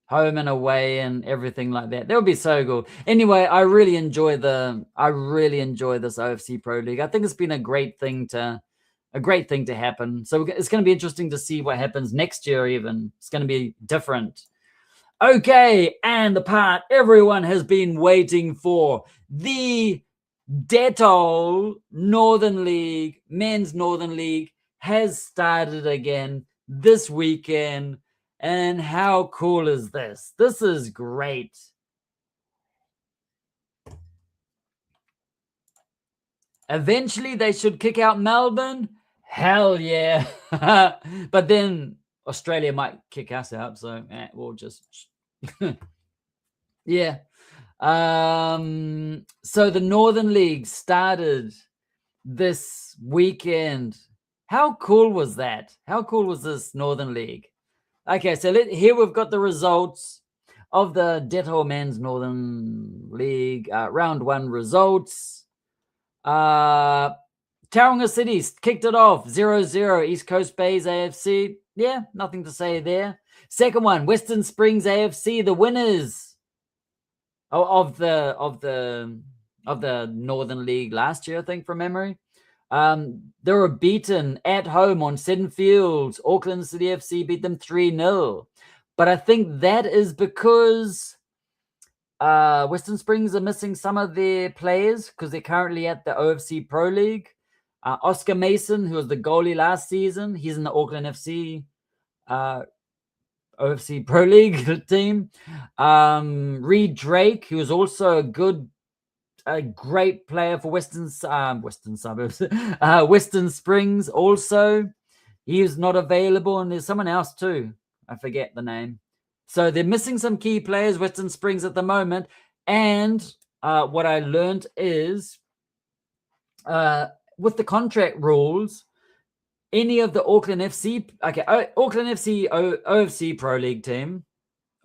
Home and away and everything like that. That would be so cool. Anyway, I really enjoy this OFC Pro League. I think it's been a great thing to happen. So it's going to be interesting to see what happens next year. Even it's going to be different. Okay, and the part everyone has been waiting for, the Dettol Northern League, Men's Northern League, has started again this weekend. And how cool is this? This is great. Eventually, they should kick out Melbourne. Hell yeah. But then Australia might kick us out, so we'll just... yeah. So the Northern League started this weekend. How cool was that? How cool was this Northern League? Okay, so here we've got the results of the Dettol Men's Northern League Round 1 results. Tauranga City kicked it off 0-0. East Coast Bays AFC. Yeah, nothing to say there. Second one, Western Springs AFC, the winners of the Northern League last year, I think, from memory. They were beaten at home on Seddon Fields. Auckland City FC beat them 3-0. But I think that is because Western Springs are missing some of their players because they're currently at the OFC Pro League. Oscar Mason, who was the goalie last season, he's in the Auckland FC OFC Pro League team. Reed Drake, who was also a great player for Western Suburbs, Western Springs also. He is not available, and there's someone else too. I forget the name. So they're missing some key players, Western Springs, at the moment. And what I learned is with the contract rules, any of the Auckland FC, Auckland FC OFC Pro League team,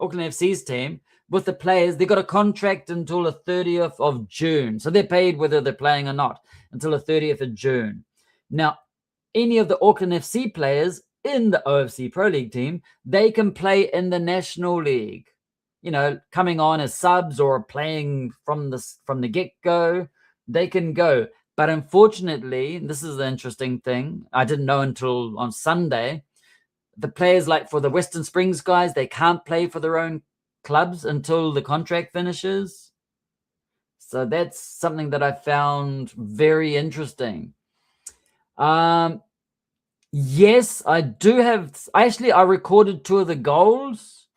Auckland FC's team, with the players, they got a contract until the 30th of June. So they're paid whether they're playing or not until the 30th of June. Now, any of the Auckland FC players in the OFC Pro League team, they can play in the National League. You know, coming on as subs or playing from the get-go, they can go. But unfortunately, this is the interesting thing, I didn't know until on Sunday, the players like for the Western Springs guys, they can't play for their own clubs until the contract finishes. So that's something that I found very interesting. Yes, I do have. I recorded 2 of the goals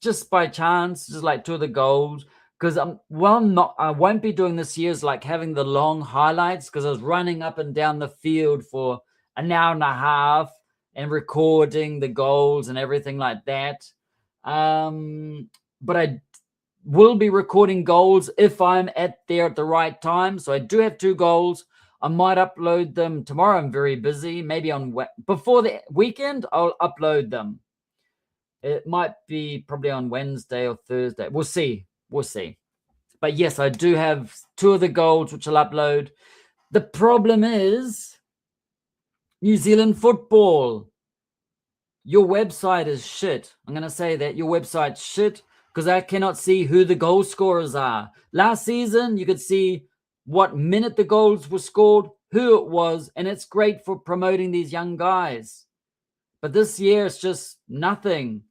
just by chance, just like 2 of the goals. Because I won't be doing this year is like having the long highlights because I was running up and down the field for an hour and a half and recording the goals and everything like that. But I will be recording goals if I'm there at the right time. So I do have 2 goals. I might upload them tomorrow. I'm very busy. Maybe before the weekend, I'll upload them. It might be probably on Wednesday or Thursday. We'll see. We'll see. But yes, I do have 2 of the goals, which I'll upload. The problem is New Zealand football. Your website is shit. I'm going to say that. Your website's shit because I cannot see who the goal scorers are. Last season, you could see what minute the goals were scored, who it was, and it's great for promoting these young guys. But this year, it's just nothing.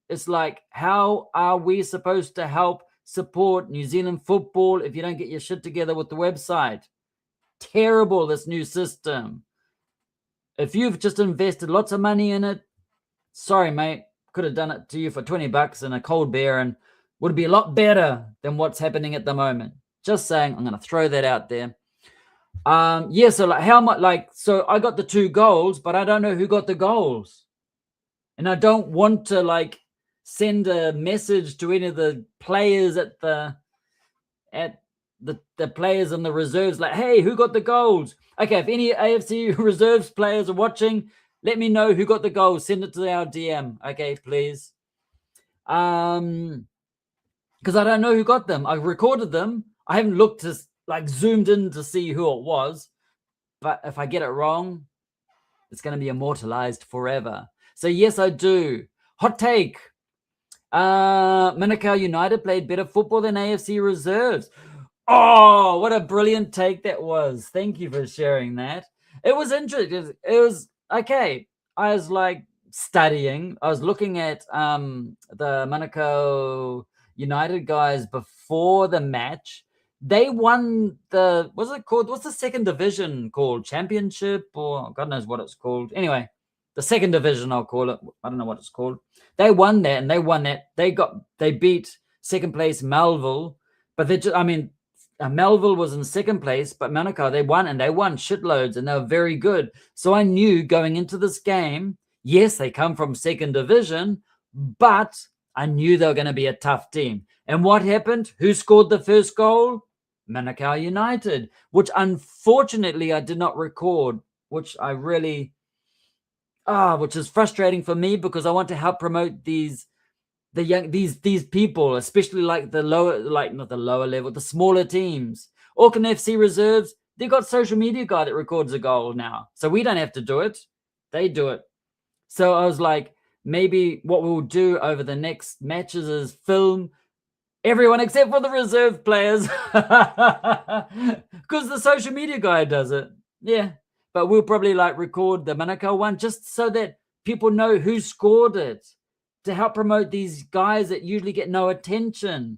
It's like, how are we supposed to help support New Zealand football if you don't get your shit together with the website? Terrible, this new system. If you've just invested lots of money in it, sorry, mate, could have done it to you for $20 and a cold beer and would be a lot better than what's happening at the moment. Just saying, I'm going to throw that out there. Yeah, so like how much, so I got the 2 goals, but I don't know who got the goals. And I don't want to send a message to any of the players at the players and the reserves, like, hey, who got the goals? Okay, if any AFC reserves players are watching, let me know who got the goals. Send it to our DM, okay, please. Because I don't know who got them. I recorded them. I haven't looked to zoomed in to see who it was. But if I get it wrong, it's going to be immortalized forever. So yes, I do. Hot take. Manukau United played better football than AFC reserves. Oh, what a brilliant take that was. Thank you for sharing that. It was interesting. It was okay. I was studying. I was looking at the Manukau United guys before the match. They won the, what's it called? What's the second division called? Championship, or God knows what it's called. Anyway, the second division, I'll call it. I don't know what it's called. They won that, and they won that. They beat second place Melville, but Melville was in second place, but Manukau, they won shitloads, and they were very good. So I knew going into this game, yes, they come from second division, but I knew they were going to be a tough team. And what happened? Who scored the first goal? Manukau United, which unfortunately I did not record, which I really, which is frustrating for me because I want to help promote these people, especially the lower, not the lower level, the smaller teams. Auckland FC reserves, they got social media guy that records a goal now. So we don't have to do it. They do it. So I was like, maybe what we'll do over the next matches is film everyone except for the reserve players because the social media guy does it. Yeah. But we'll probably record the Manukau one just so that people know who scored it, to help promote these guys that usually get no attention.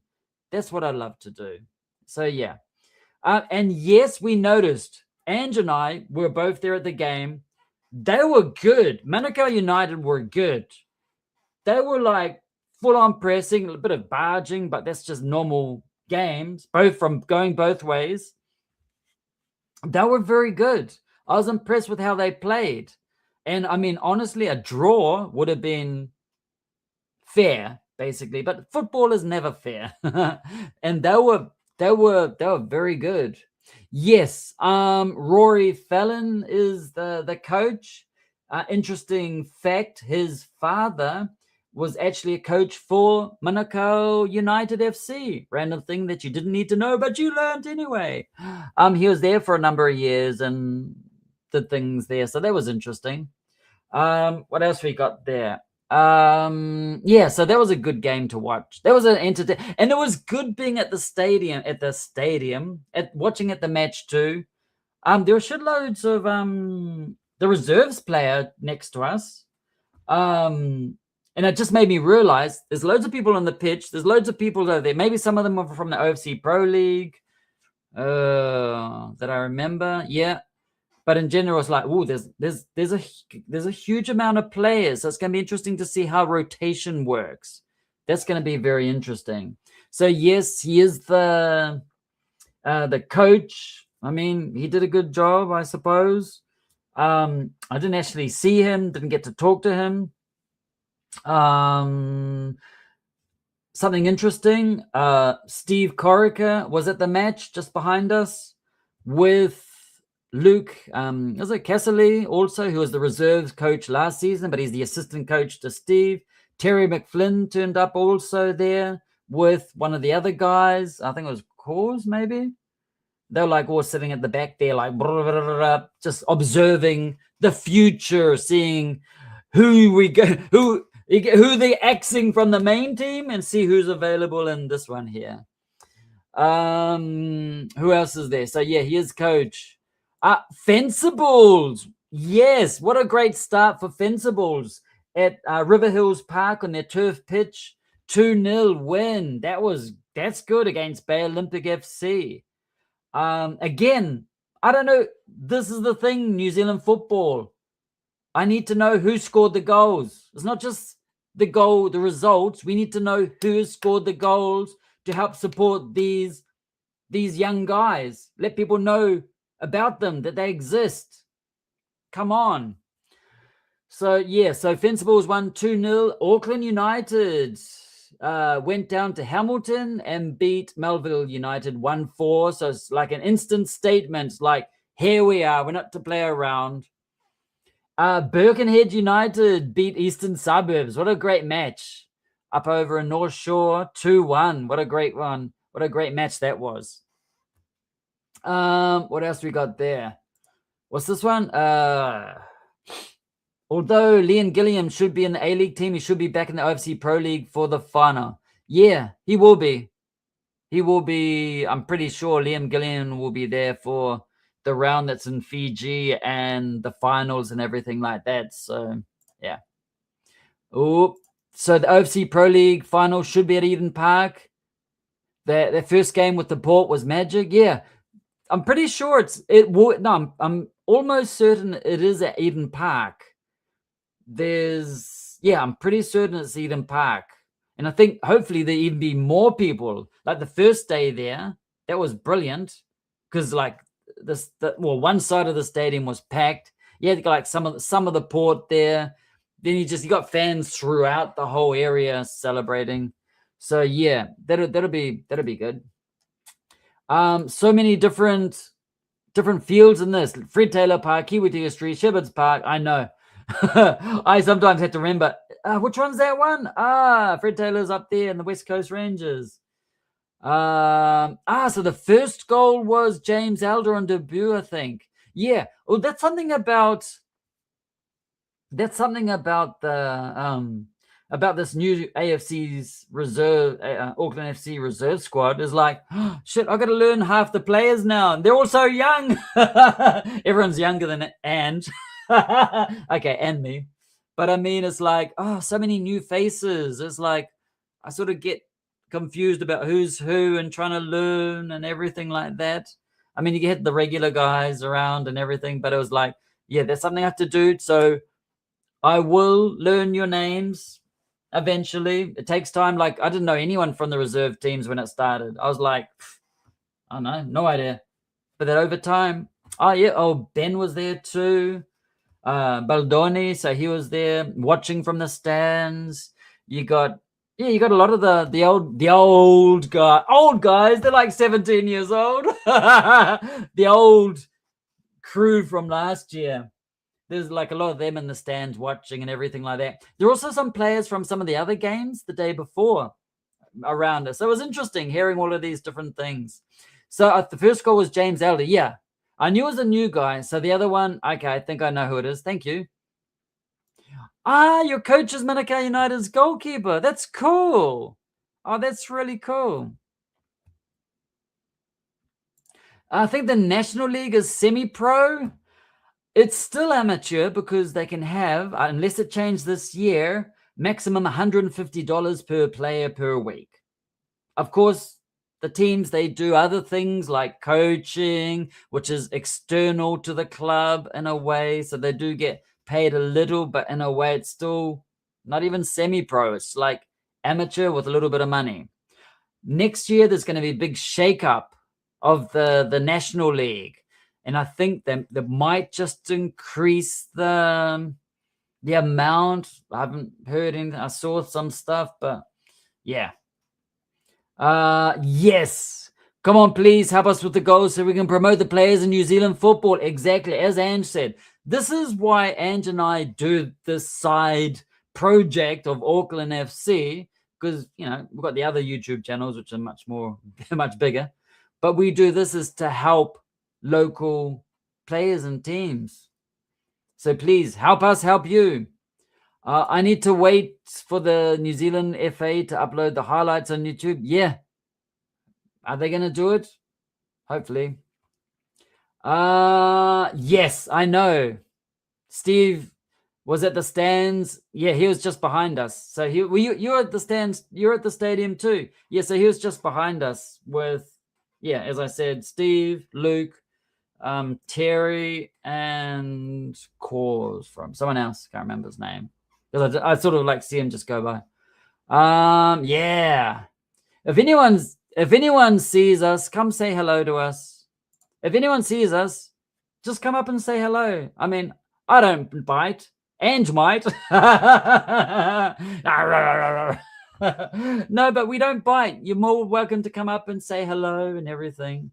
That's what I love to do. So, yeah. And yes, we noticed, Ange and I were both there at the game. They were good. Manukau United were good. They were full-on pressing, a bit of barging, but that's just normal games, both from going both ways. They were very good. I was impressed with how they played. And, honestly, a draw would have been fair, basically, but football is never fair. And they were very good. Yes, Rory Fallon is the coach. Interesting fact, his father was actually a coach for Manukau United FC. Random thing that you didn't need to know, but you learned anyway. He was there for a number of years and did things there, so that was interesting. What else we got there? Yeah, so that was a good game to watch. That was an entertaining, and it was good being at the stadium, watching at the match too. There were shitloads of the reserves player next to us. And it just made me realize there's loads of people on the pitch. There's loads of people over there. Maybe some of them are from the OFC Pro League that I remember. Yeah. But in general, it's there's a huge amount of players. So it's going to be interesting to see how rotation works. That's going to be very interesting. So yes, he is the coach. He did a good job, I suppose. I didn't actually see him. Didn't get to talk to him. Something interesting. Steve Corica was at the match just behind us with Luke, was it Casserly also, who was the reserves coach last season, but he's the assistant coach to Steve. Terry McFlynn turned up also there with one of the other guys. I think it was Cause, maybe. They're like all sitting at the back there, like just observing the future, seeing who they're axing from the main team, and see who's available in this one here. Who else is there? So yeah, here's coach. Fencibles. Yes, what a great start for Fencibles at River Hills Park on their turf pitch. 2-0 win. That's good against Bay Olympic FC. Again, I don't know. This is the thing, New Zealand football. I need to know who scored the goals. It's not just the results. We need to know who scored the goals to help support these young guys. Let people know about them, that they exist. Come on. So, yeah, so Fencibles won 2-0. Auckland United went down to Hamilton and beat Melville United 1-4. So it's like an instant statement, like, here we are, we're not to play around. Birkenhead United beat Eastern Suburbs. What a great match. Up over in North Shore, 2-1. What a great one. What a great match that was. What else we got there? What's this one? Although Liam Gilliam should be in the A-League team, he should be back in the OFC Pro League for the final. Yeah, he will be. He will be. I'm pretty sure Liam Gilliam will be there for the round that's in Fiji and the finals and everything like that. So, yeah. Oh, so the OFC Pro League final should be at Eden Park. Their first game with the Port was magic. Yeah, I'm pretty sure I'm almost certain it is at Eden Park. I'm pretty certain it's Eden Park. And I think hopefully there even be more people. Like the first day there, that was brilliant. Because like one side of the stadium was packed. You had like some of the Port there. Then you got fans throughout the whole area celebrating. So yeah, that'll be good. So many different fields in this. Fred Taylor Park, Kiwitea Street, Shepherd's Park. I know. I sometimes have to remember which one's that one? Fred Taylor's up there in the West Coast Rangers. So the first goal was James Elder on debut, I think. Yeah. Well, that's something about the about this new AFC's reserve, Auckland FC reserve squad is like, oh, shit, I got to learn half the players now. They're all so young. Everyone's younger than Ange. Okay, and me. But I mean, it's like, so many new faces. It's like, I sort of get confused about who's who and trying to learn and everything like that. I mean, you get the regular guys around and everything, but it was like, yeah, there's something I have to do. So I will learn your names eventually. It takes time. Like, I didn't know anyone from the reserve teams when it started. I was like, I don't know, no idea. But then over time, Ben was there too. Baldoni, so he was there watching from the stands. You got a lot of the old guys. They're like 17 years old. The old crew from last year. There's like a lot of them in the stands watching and everything like that. There are also some players from some of the other games the day before around us. So it was interesting hearing all of these different things. So the first goal was James Elder. Yeah, I knew it was a new guy. So the other one, okay, I think I know who it is. Thank you. Your coach is Manukau United's goalkeeper. That's cool. Oh, that's really cool. I think the National League is semi-pro. It's still amateur because they can have, unless it changed this year, maximum $150 per player per week. Of course, the teams, they do other things like coaching, which is external to the club in a way. So they do get paid a little, but in a way, it's still not even semi-pro. It's like amateur with a little bit of money. Next year, there's going to be a big shake-up of the National League. And I think they might just increase the amount. I haven't heard anything. I saw some stuff, but yeah. Yes. Come on, please help us with the goals so we can promote the players in New Zealand football. Exactly. As Ange said, this is why Ange and I do this side project of Auckland FC, because we've got the other YouTube channels which are much bigger, but we do this is to help local players and teams. So please help us help you. I need to wait for the New Zealand FA to upload the highlights on YouTube. Yeah. Are they going to do it? Hopefully. Yes, I know. Steve was at the stands. Yeah, he was just behind us. So you're at the stands. You're at the stadium too. Yeah, so he was just behind us with, as I said, Steve, Luke, Terry, and Cause from someone else. Can't remember his name. Because I sort of like see him just go by. Yeah. If anyone sees us, come say hello to us. If anyone sees us, just come up and say hello. I mean, I don't bite. Ange might. No, but we don't bite. You're more welcome to come up and say hello and everything.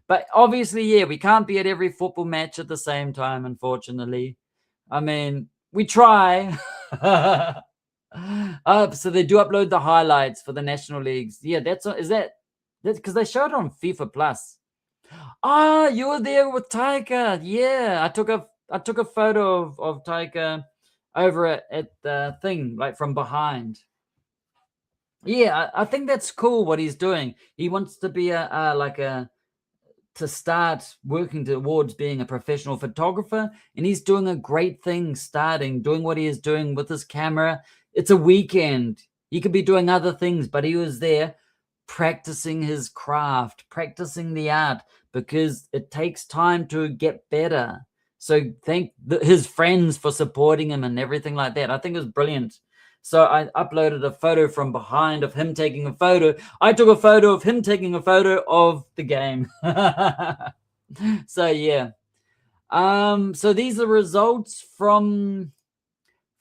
But obviously, we can't be at every football match at the same time, unfortunately. I mean, we try. So they do upload the highlights for the national leagues. Yeah, that's because they showed it on FIFA Plus. You were there with Taika. Yeah, I took a photo of Taika over at the thing, like from behind. Yeah, I think that's cool what he's doing. He wants to be to start working towards being a professional photographer, and he's doing a great thing doing what he is doing with his camera. It's a weekend. He could be doing other things, but he was there practicing his craft, practicing the art, because it takes time to get better. So thank his friends for supporting him and everything like that. I think it was brilliant. So I uploaded a photo from behind of him taking a photo. I took a photo of him taking a photo of the game. So yeah. So these are results from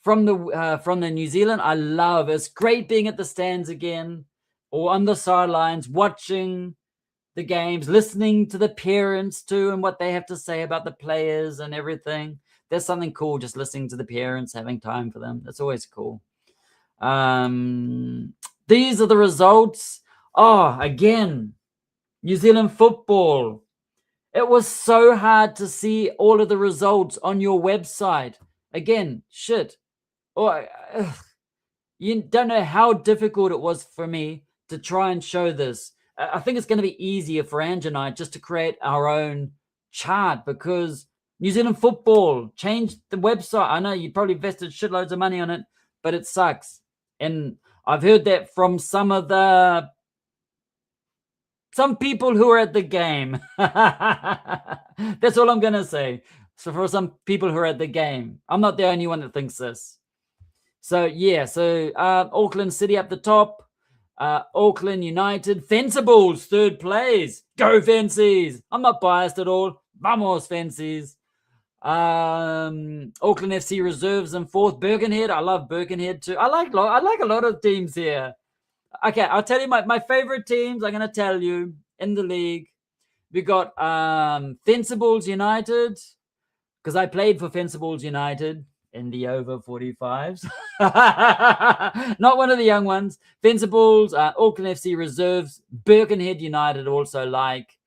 the New Zealand. I love it's great being at the stands again or on the sidelines watching the games, listening to the parents too and what they have to say about the players and everything. There's something cool just listening to the parents, having time for them. That's always cool. These are the results. Again, New Zealand football. It was so hard to see all of the results on your website. Again, shit. You don't know how difficult it was for me to try and show this. I think it's going to be easier for Ange and I just to create our own chart, because New Zealand football changed the website. I know you probably invested shitloads of money on it, but it sucks. And I've heard that from some people who are at the game. That's all I'm going to say. So for some people who are at the game, I'm not the only one that thinks this. So yeah, Auckland City up the top, Auckland United, Fencibles, third place. Go Fencies! I'm not biased at all. Vamos Fencies. Auckland FC reserves in fourth. Birkenhead, I love Birkenhead too. I like a lot of teams here. Okay, I'll tell you my favorite teams. I'm going to tell you in the league. We got Fencibles United, because I played for Fencibles United in the over 45s. Not one of the young ones. Fencibles, Auckland FC reserves, Birkenhead United also like.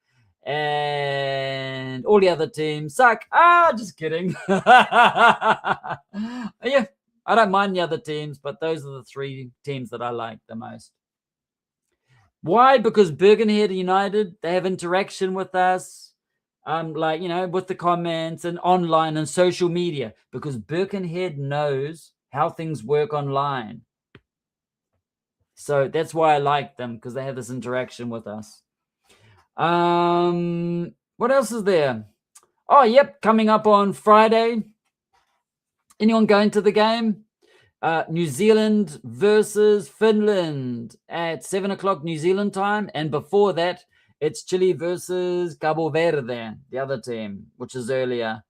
And all the other teams suck. Just kidding. Yeah, I don't mind the other teams, but those are the three teams that I like the most. Why? Because Birkenhead United, they have interaction with us, with the comments and online and social media, because Birkenhead knows how things work online. So that's why I like them, because they have this interaction with us. What else is there? Coming up on Friday. Anyone going to the game? New Zealand versus Finland at 7:00 New Zealand time. And before that, it's Chile versus Cabo Verde, the other team, which is earlier.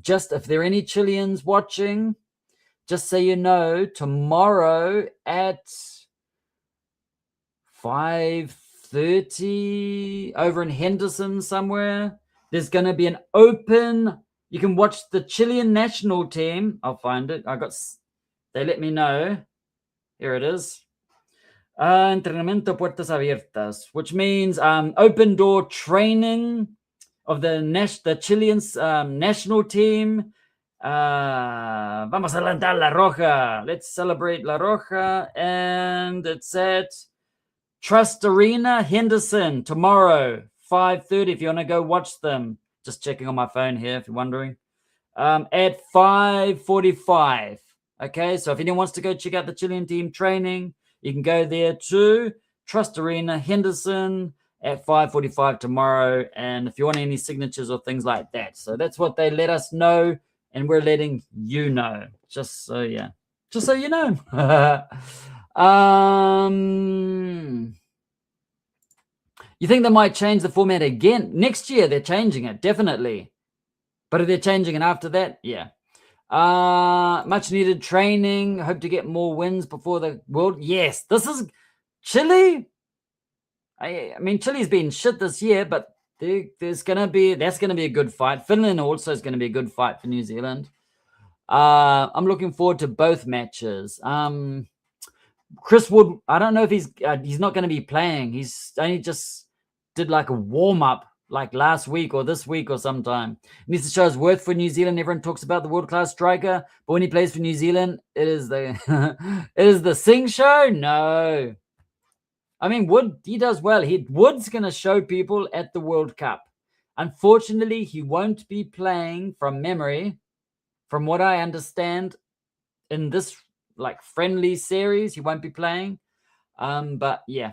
Just if there are any Chileans watching, just so you know, tomorrow at 5:30 over in Henderson somewhere, there's going to be an open You can watch the Chilean national team. I'll find it. They let me know. Here it is. Entrenamiento puertas abiertas, which means open door training of the Chilean national team. Vamos a alentar La Roja. Let's celebrate La Roja. And it's at Trust Arena, Henderson, tomorrow, 5:30, if you want to go watch them. Just checking on my phone here, if you're wondering. At 5:45. Okay, so if anyone wants to go check out the Chilean team training, you can go there to Trust Arena, Henderson, at 5:45 tomorrow. And if you want any signatures or things like that. So that's what they let us know, and we're letting you know. Just so you know. You think they might change the format again? Next year, they're changing it, definitely. But if they're changing it after that, yeah. Much needed training. Hope to get more wins before the World. Yes, this is Chile. I mean, Chile's been shit this year, but that's gonna be a good fight. Finland also is gonna be a good fight for New Zealand. I'm looking forward to both matches. Chris Wood, I don't know if he's not going to be playing. He's only just did like a warm-up like last week or this week or sometime. He needs to show his worth for New Zealand. Everyone talks about the world-class striker, but when he plays for New Zealand, it is the Sing show? No. I mean, Wood, he does well. Wood's going to show people at the World Cup. Unfortunately, he won't be playing from memory, from what I understand, in this like friendly series. He won't be playing. But yeah.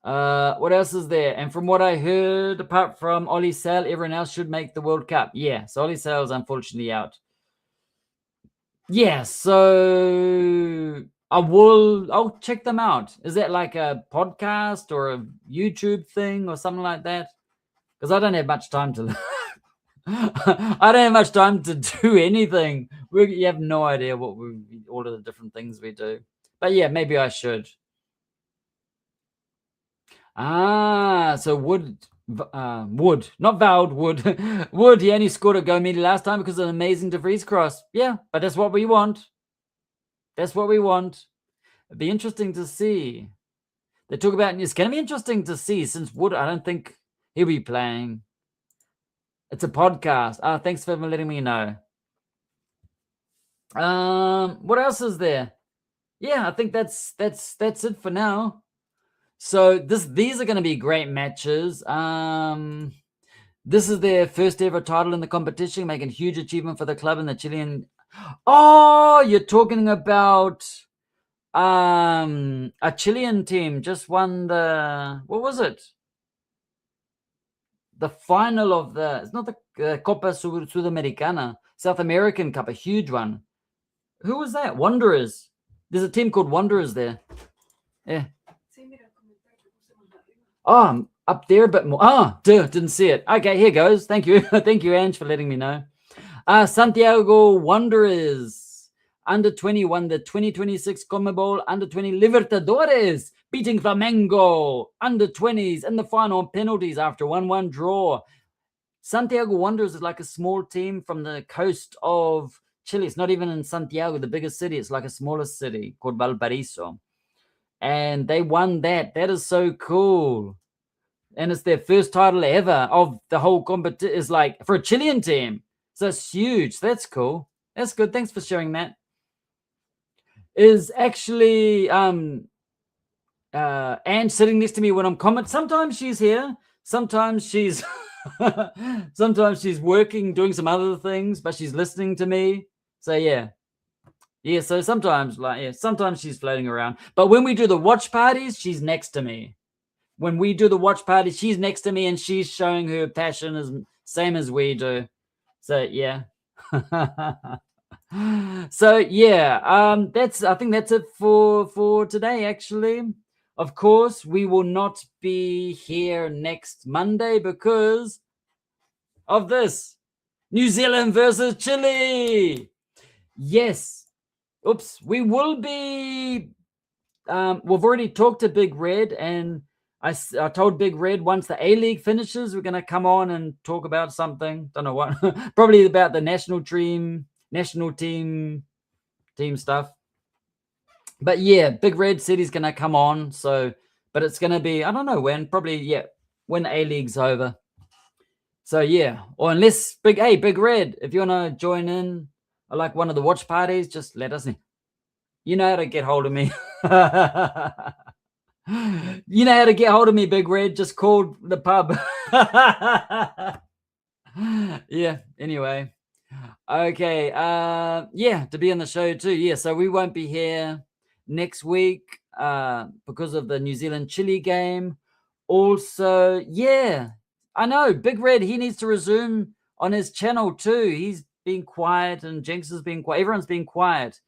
What else is there? And from what I heard, apart from Ollie Sal, everyone else should make the World Cup. Yeah, so Ollie Sal is unfortunately out. Yeah, so I'll check them out. Is that like a podcast or a YouTube thing or something like that? Because I don't have much time to I don't have much time to do anything. You have no idea what all of the different things we do. But yeah, maybe I should. So Wood, not Vowed, Wood. Wood, he only scored a go meter last time because of an amazing De Vries cross. Yeah, but that's what we want. That's what we want. It'd be interesting to see. They talk about, it's going to be interesting to see, since Wood, I don't think he'll be playing. It's a podcast. Thanks for letting me know. What else is there? Yeah, I think that's it for now. So these are going to be great matches. This is their first ever title in the competition, making a huge achievement for the club and the Chilean. Oh, you're talking about a Chilean team just won what was it? The final of it's not the Copa Sudamericana, South American Cup, a huge one. Who was that? Wanderers. There's a team called Wanderers there. Yeah. Oh, up there, but more. Didn't see it. Okay, here goes. Thank you. Thank you, Ange, for letting me know. Santiago Wanderers under 20 won the 2026 CONMEBOL under 20 Libertadores, beating Flamengo under 20s in the final on penalties after 1-1 draw. Santiago Wanderers is like a small team from the coast of Chile. It's not even in Santiago, the biggest city. It's like a smaller city called Valparaiso. And they won that. That is so cool. And it's their first title ever of the whole competition. Is like for a Chilean team. So it's huge. That's cool. That's good. Thanks for sharing that. Is actually Anne sitting next to me when I'm commenting. Sometimes she's here. Sometimes she's sometimes she's working, doing some other things, but she's listening to me. So yeah. Yeah, so sometimes sometimes she's floating around. But when we do the watch parties, she's next to me. When we do the watch parties, she's next to me and she's showing her passion as same as we do. So yeah. So yeah, I think that's it for today, actually. Of course, we will not be here next Monday because of this. New Zealand versus Chile. Yes. Oops. We will be we've already talked to Big Red, and I told Big Red once the A-League finishes, we're going to come on and talk about something. Don't know what. Probably about the national team stuff. But yeah, Big Red said he's going to come on. So, but it's going to be, I don't know when, probably, yeah, when A-League's over. So yeah, or unless Big Red, if you want to join in, or like one of the watch parties, just let us know. You know how to get hold of me. You know how to get hold of me, Big Red. Just call the pub. Yeah, anyway. Okay. Yeah, to be on the show too. Yeah, so we won't be here next week because of the New Zealand Chile game. Also, yeah, I know Big Red, he needs to resume on his channel too. He's being quiet and Jinx has been quiet. Everyone's been quiet.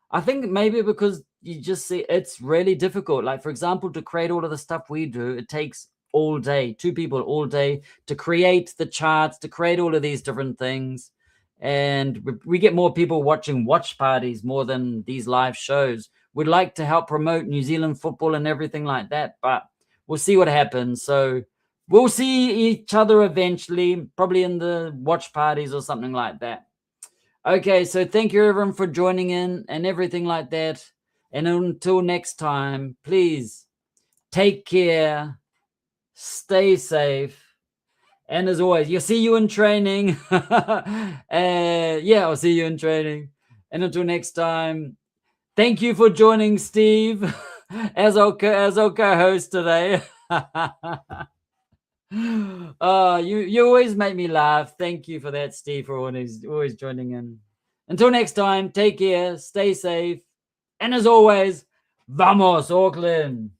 I think maybe because you just see it's really difficult. Like, for example, to create all of the stuff we do, it takes all day, 2 people all day to create the charts, to create all of these different things. And we get more people watching watch parties more than these live shows. We'd like to help promote New Zealand football and everything like that, but we'll see what happens. So we'll see each other eventually, probably in the watch parties or something like that. Okay, so thank you everyone for joining in and everything like that. And until next time, please take care, stay safe, and as always, you'll see you in training. Yeah, I'll see you in training. And until next time, thank you for joining Steve as our co-host today. Oh, you always make me laugh. Thank you for that, Steve, for always joining in. Until next time, take care, stay safe, and as always, vamos, Auckland!